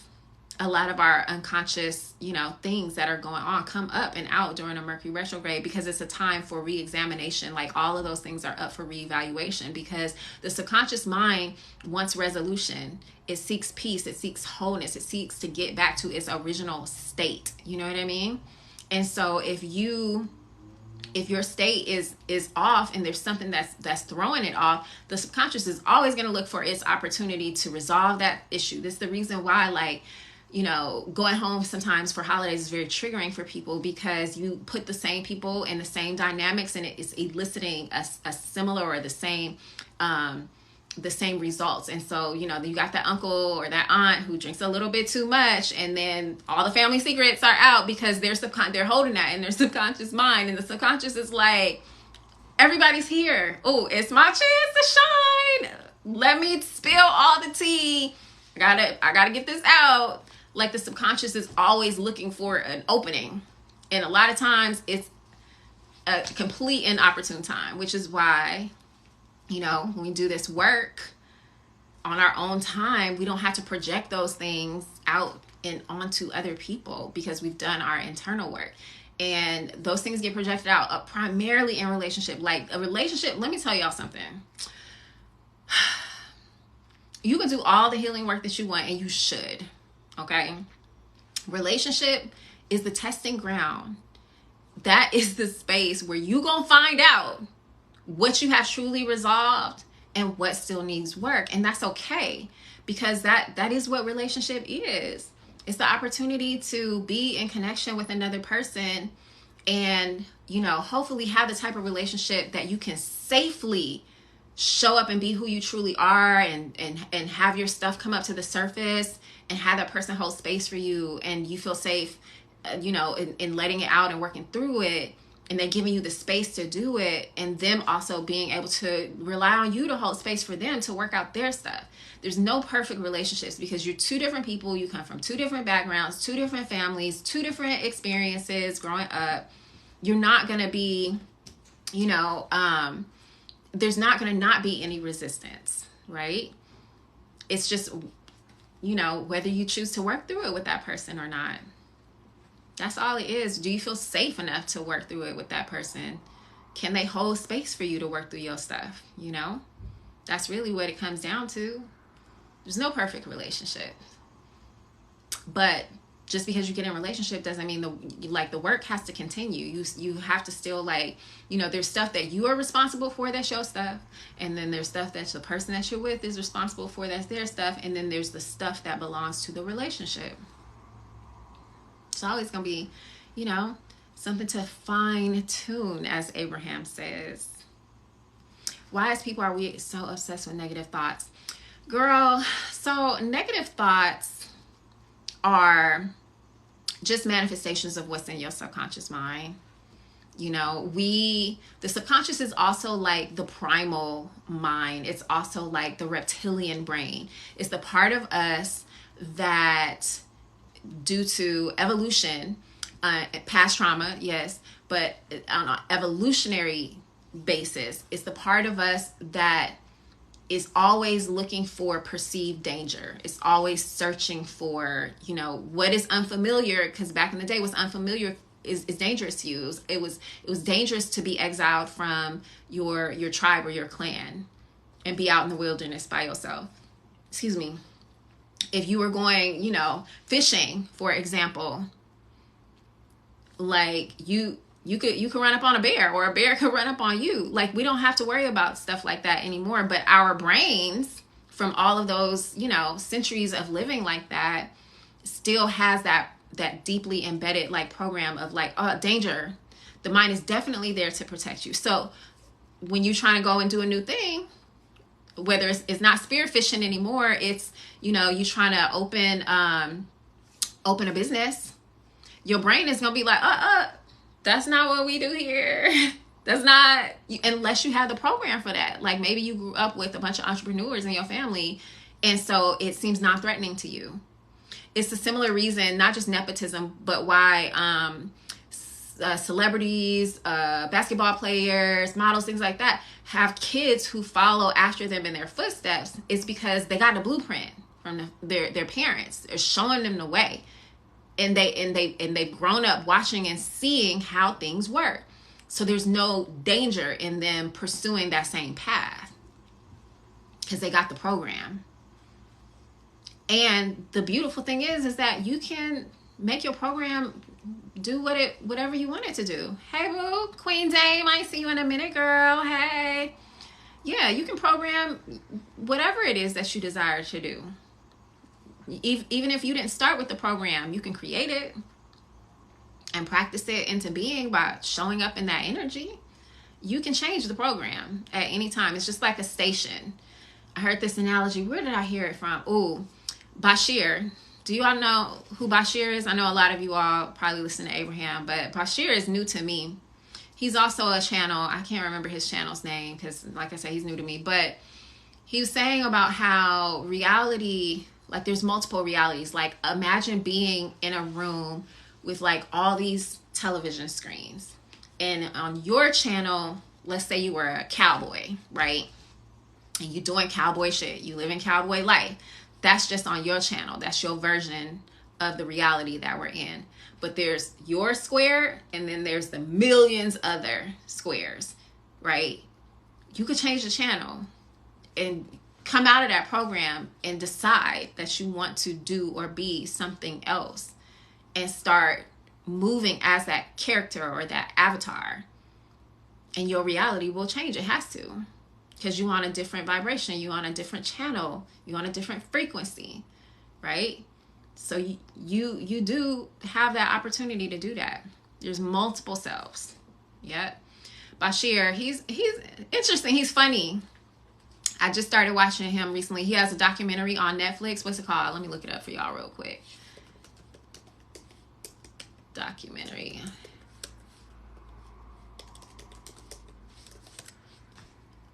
A lot of our unconscious, things that are going on come up and out during a Mercury retrograde because it's a time for re-examination. Like all of those things are up for reevaluation because the subconscious mind wants resolution. It seeks peace. It seeks wholeness. It seeks to get back to its original state. You know what I mean? And so if your state is off and there's something that's throwing it off, the subconscious is always going to look for its opportunity to resolve that issue. This is the reason why, going home sometimes for holidays is very triggering for people because you put the same people in the same dynamics and it is eliciting a similar or the same results. And so, you got that uncle or that aunt who drinks a little bit too much, and then all the family secrets are out because they're holding that in their subconscious mind, and the subconscious is like, everybody's here. Oh, it's my chance to shine. Let me spill all the tea. I gotta get this out. Like the subconscious is always looking for an opening. And a lot of times it's a complete inopportune time, which is why, when we do this work on our own time, we don't have to project those things out and onto other people because we've done our internal work. And those things get projected out primarily in relationship. Like a relationship, let me tell y'all something. You can do all the healing work that you want, and you should. Okay? Relationship is the testing ground. That is the space where you gonna find out what you have truly resolved and what still needs work. And that's okay, because that is what relationship is. It's the opportunity to be in connection with another person and, hopefully have the type of relationship that you can safely show up and be who you truly are and have your stuff come up to the surface and have that person hold space for you and you feel safe, in letting it out and working through it, and then giving you the space to do it, and them also being able to rely on you to hold space for them to work out their stuff. There's no perfect relationships because you're two different people. You come from two different backgrounds, two different families, two different experiences growing up. You're not going to be, there's not going to not be any resistance, right? It's just, whether you choose to work through it with that person or not. That's all it is. Do you feel safe enough to work through it with that person? Can they hold space for you to work through your stuff? That's really what it comes down to. There's no perfect relationship. But just because you get in a relationship doesn't mean the work has to continue. You have to still there's stuff that you are responsible for, that's your stuff. And then there's stuff that the person that you're with is responsible for, that's their stuff. And then there's the stuff that belongs to the relationship. It's always going to be, something to fine tune, as Abraham says. Why as people are we so obsessed with negative thoughts? Girl, so negative thoughts are just manifestations of what's in your subconscious mind. The subconscious is also like the primal mind. It's also like the reptilian brain. It's the part of us that, due to evolution, past trauma, yes, but on an evolutionary basis, it's the part of us that is always looking for perceived danger. It's always searching for, what is unfamiliar, because back in the day, what's unfamiliar is dangerous to you. It was dangerous to be exiled from your tribe or your clan and be out in the wilderness by yourself. Excuse me. If you were going, fishing, for example, like you could run up on a bear, or a bear could run up on you. Like, we don't have to worry about stuff like that anymore. But our brains, from all of those, centuries of living like that, still has that deeply embedded program of danger. The mind is definitely there to protect you. So when you're trying to go and do a new thing, whether it's not spearfishing anymore, it's, you trying to open a business, your brain is going to be like, that's not what we do here. That's not, unless you have the program for that. Like maybe you grew up with a bunch of entrepreneurs in your family, and so it seems non-threatening to you. It's a similar reason, not just nepotism, but why celebrities, basketball players, models, things like that, have kids who follow after them in their footsteps. It's because they got a blueprint from their parents. They're showing them the way, and they've grown up watching and seeing how things work. So there's no danger in them pursuing that same path because they got the program. And the beautiful thing is that you can make your program do whatever you want it to do. Hey, boo, Queen Dame, I see you in a minute, girl. Hey. Yeah, you can program whatever it is that you desire to do. Even if you didn't start with the program, you can create it and practice it into being by showing up in that energy. You can change the program at any time. It's just like a station. I heard this analogy. Where did I hear it from? Ooh, Bashir. Do you all know who Bashir is? I know a lot of you all probably listen to Abraham, but Bashir is new to me. He's also a channel. I can't remember his channel's name because, like I said, he's new to me. But he was saying about how reality, like there's multiple realities. Like imagine being in a room with like all these television screens. And on your channel, let's say you were a cowboy, right? And you're doing cowboy shit. You live in cowboy life. That's just on your channel. That's your version of the reality that we're in. But there's your square, and then there's the millions other squares, right? You could change the channel and come out of that program and decide that you want to do or be something else and start moving as that character or that avatar. And your reality will change. It has to. Because you want a different vibration, you want a different channel, you want a different frequency, right? So you do have that opportunity to do that. There's multiple selves. Yep. Bashir, he's interesting. He's funny. I just started watching him recently. He has a documentary on Netflix. What's it called? Let me look it up for y'all real quick. Documentary.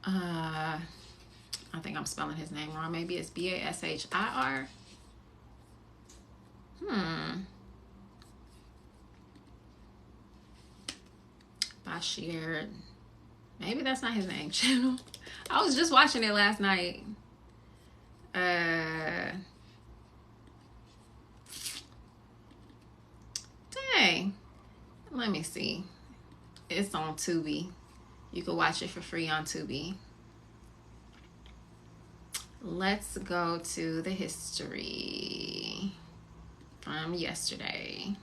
I think I'm spelling his name wrong. Maybe it's Bashir. Bashir. Maybe that's not his name. Channel. I was just watching it last night. Dang. Let me see. It's on Tubi. You can watch it for free on Tubi. Let's go to the history from yesterday.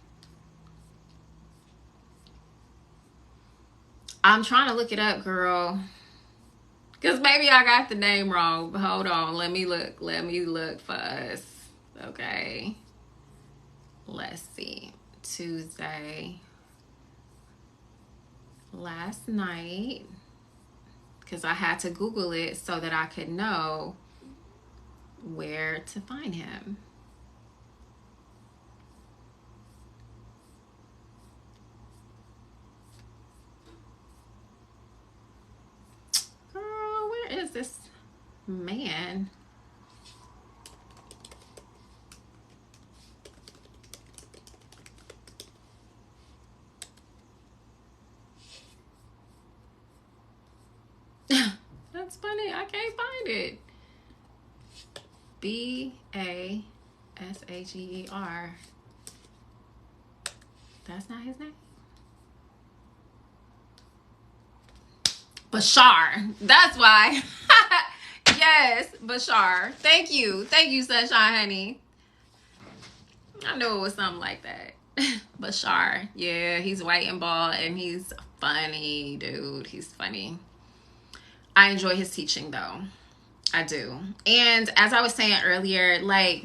I'm trying to look it up, girl. Because maybe I got the name wrong. But hold on. Let me look for us. Okay. Let's see. Tuesday. Last night. Because I had to Google it so that I could know where to find him. Girl, where is this man? That's funny. I can't find it. Bashir. That's not his name. Bashar. That's why. Yes, Bashar. Thank you. Thank you, Sunshine Honey. I knew it was something like that. Bashar. Yeah, he's white and bald and he's funny, dude. He's funny. I enjoy his teaching though. I do. And as I was saying earlier, like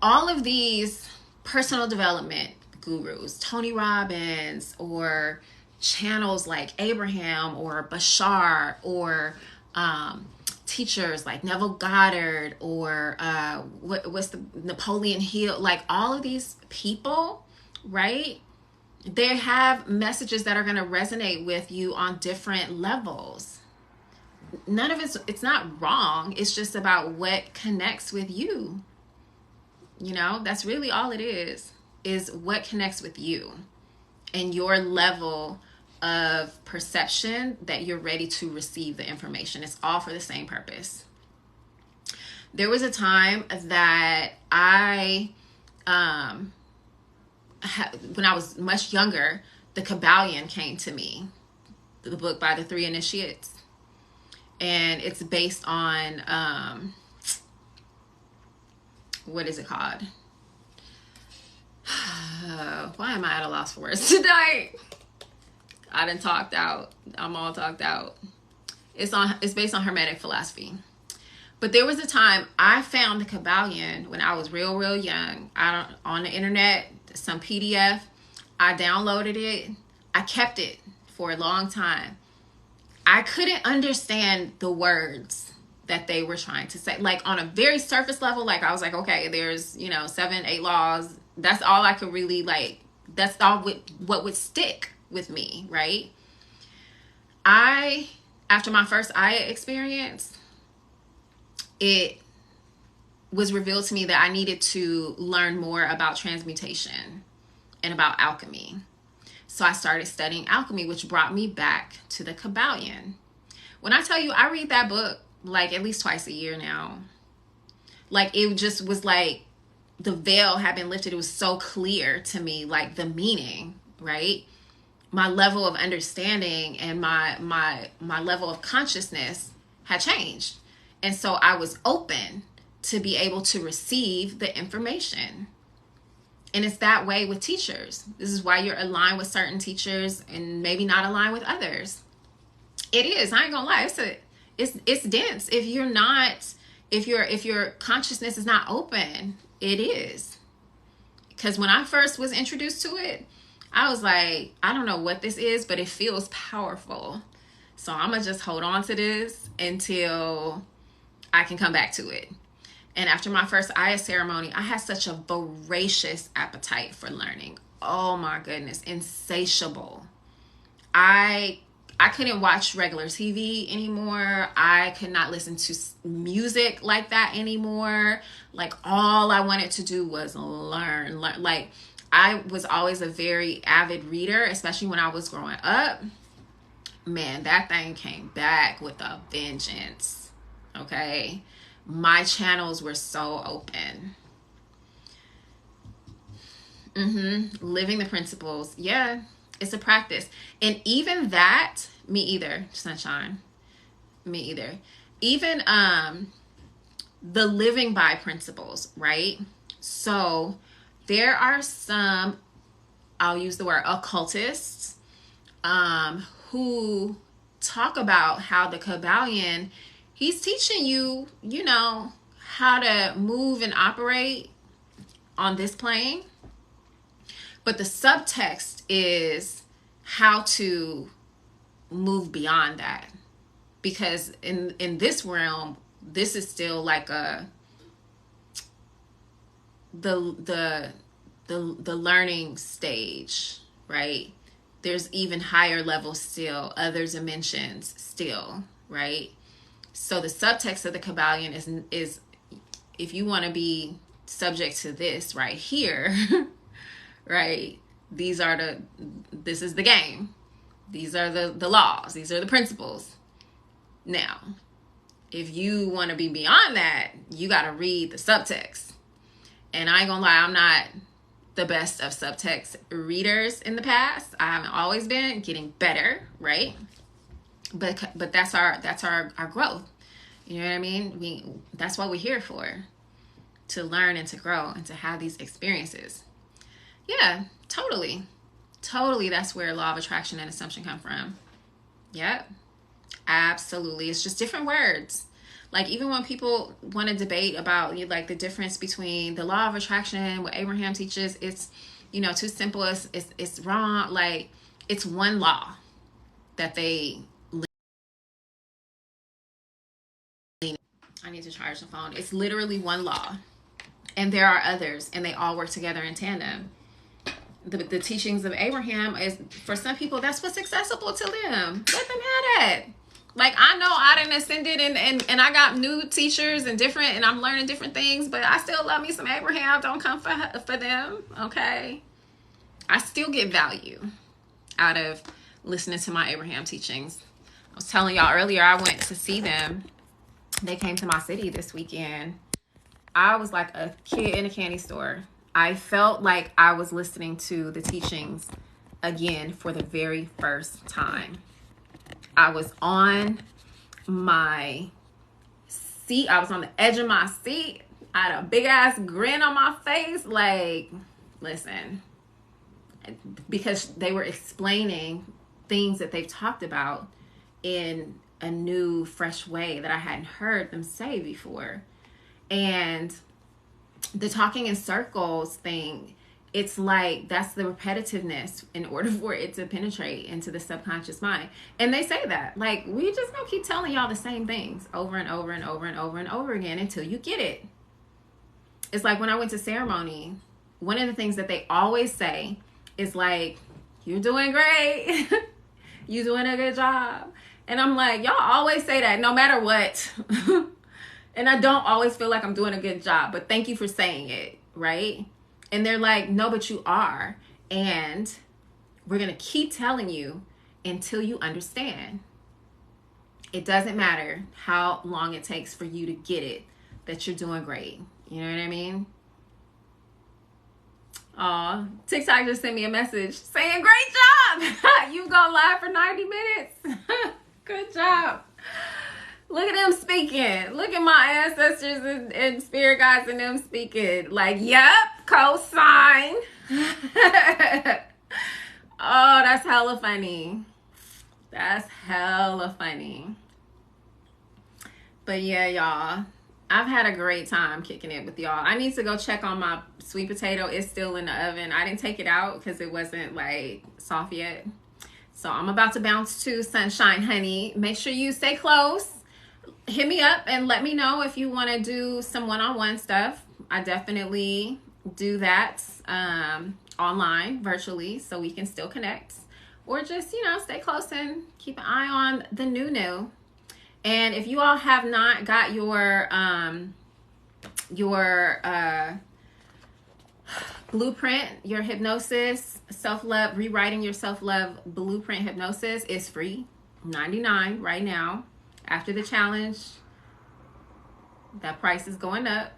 all of these personal development gurus, Tony Robbins, or channels like Abraham or Bashar, or teachers like Neville Goddard, or what's the Napoleon Hill, like all of these people, right? They have messages that are going to resonate with you on different levels. None of it's not wrong. It's just about what connects with you. You know, that's really all it is what connects with you and your level of perception that you're ready to receive the information. It's all for the same purpose. There was a time that when I was much younger, the Kabbalion came to me, the book by the Three Initiates. And it's based on, what is it called? Why am I at a loss for words tonight? I done talked out. I'm all talked out. It's based on Hermetic philosophy. But there was a time I found the Kabbalion when I was real young. On the internet, some PDF. I downloaded it. I kept it for a long time. I couldn't understand the words that they were trying to say. Like on a very surface level, like I was like, okay, there's, 7, 8 laws. That's all I could really that's all what would stick with me, right? After my first Aya experience, it was revealed to me that I needed to learn more about transmutation and about alchemy. So I started studying alchemy, which brought me back to the Kabbalion. When I tell you, I read that book like at least twice a year now. Like it just was like the veil had been lifted. It was so clear to me, like the meaning, right? My level of understanding and my level of consciousness had changed. And so I was open to be able to receive the information. And it's that way with teachers. This is why you're aligned with certain teachers and maybe not aligned with others. It is. I ain't gonna lie. It's dense. If your consciousness is not open, it is. Because when I first was introduced to it, I was like, I don't know what this is, but it feels powerful. So I'm gonna just hold on to this until I can come back to it. And after my first Aya ceremony, I had such a voracious appetite for learning. Oh my goodness, insatiable. I couldn't watch regular TV anymore. I could not listen to music like that anymore. Like all I wanted to do was learn. Like I was always a very avid reader, especially when I was growing up. Man, that thing came back with a vengeance. Okay. My channels were so open. Living the principles. Yeah, it's a practice. And even that, me either, sunshine. Me either. Even the living by principles, right? So there are some, I'll use the word occultists, who talk about how the Kabbalion, he's teaching you, how to move and operate on this plane. But the subtext is how to move beyond that. Because in this realm, this is still like the learning stage, right? There's even higher levels still, other dimensions still, right? So the subtext of the Kabbalion is if you want to be subject to this right here, right? This is the game. These are the laws. These are the principles. Now, if you want to be beyond that, you got to read the subtext. And I ain't gonna lie, I'm not the best of subtext readers in the past. I haven't always been, getting better, right? But that's our growth. You know what I mean? That's what we're here for, to learn and to grow and to have these experiences. Yeah, totally. That's where law of attraction and assumption come from. Yep, absolutely. It's just different words. Like even when people want to debate about like the difference between the law of attraction, what Abraham teaches, it's too simple. It's wrong. Like it's one law that they. I need to charge the phone. It's literally one law, and there are others, and they all work together in tandem. the teachings of Abraham is, for some people, that's what's accessible to them. Let them have that. Like, I know I didn't ascended and I got new teachers and different, and I'm learning different things, but I still love me some Abraham. Don't come for them, okay? I still get value out of listening to my Abraham teachings. I was telling y'all earlier, I went to see them. They came to my city this weekend. I was like a kid in a candy store. I felt like I was listening to the teachings again for the very first time. I was on my seat. I was on the edge of my seat. I had a big ass grin on my face. Like, listen, because they were explaining things that they've talked about in a new, fresh way that I hadn't heard them say before. And the talking in circles thing, it's like, that's the repetitiveness in order for it to penetrate into the subconscious mind. And they say that, like, we just gonna keep telling y'all the same things over and over and over and over and over again until you get it. It's like when I went to ceremony, one of the things that they always say is like, you're doing great. You're doing a good job. And I'm like, y'all always say that no matter what. And I don't always feel like I'm doing a good job, but thank you for saying it, right? And they're like, no, but you are. And we're going to keep telling you until you understand. It doesn't matter how long it takes for you to get it, that you're doing great. You know what I mean? Aw, TikTok just sent me a message saying, great job. You've gone live for 90 minutes. Good job. Look at them speaking. Look at my ancestors and spirit guides and them speaking. Like, yep, cosign. Oh, that's hella funny. That's hella funny. But yeah, y'all, I've had a great time kicking it with y'all. I need to go check on my sweet potato. It's still in the oven. I didn't take it out because it wasn't like soft yet. So I'm about to bounce to Sunshine Honey. Make sure you stay close. Hit me up and let me know if you want to do some one-on-one stuff. I definitely do that online, virtually, so we can still connect. Or just, you know, stay close and keep an eye on the new. And if you all have not got your blueprint, your hypnosis, self-love, rewriting your self-love blueprint hypnosis is free, $99 right now. After the challenge, that price is going up.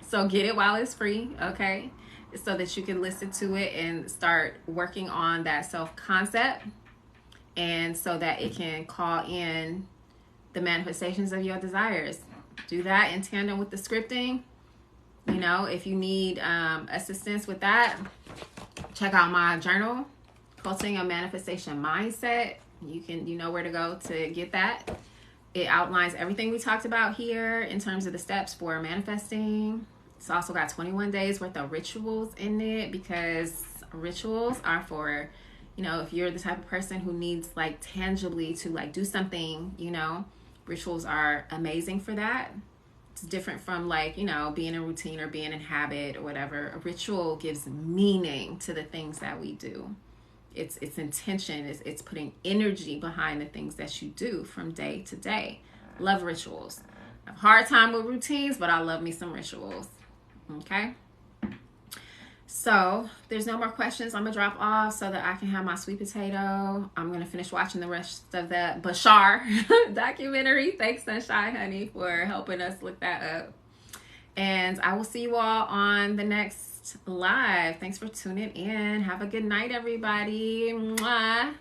So get it while it's free, okay? So that you can listen to it and start working on that self-concept, and so that it can call in the manifestations of your desires. Do that in tandem with the scripting. You know, if you need assistance with that, check out my journal, Cultivating a Manifestation Mindset. You know where to go to get that. It outlines everything we talked about here in terms of the steps for manifesting. It's also got 21 days worth of rituals in it, because rituals are for, you know, if you're the type of person who needs like tangibly to like do something, you know, rituals are amazing for that. It's different from like, you know, being in routine or being in habit or whatever. A ritual gives meaning to the things that we do. It's intention. It's putting energy behind the things that you do from day to day. Love rituals. I have a hard time with routines, but I love me some rituals. Okay. So there's no more questions. I'm gonna drop off so that I can have my sweet potato. I'm gonna finish watching the rest of the Bashar documentary. Thanks, Sunshine Honey, for helping us look that up. And I will see you all on the next live. Thanks for tuning in. Have a good night, everybody. Mwah.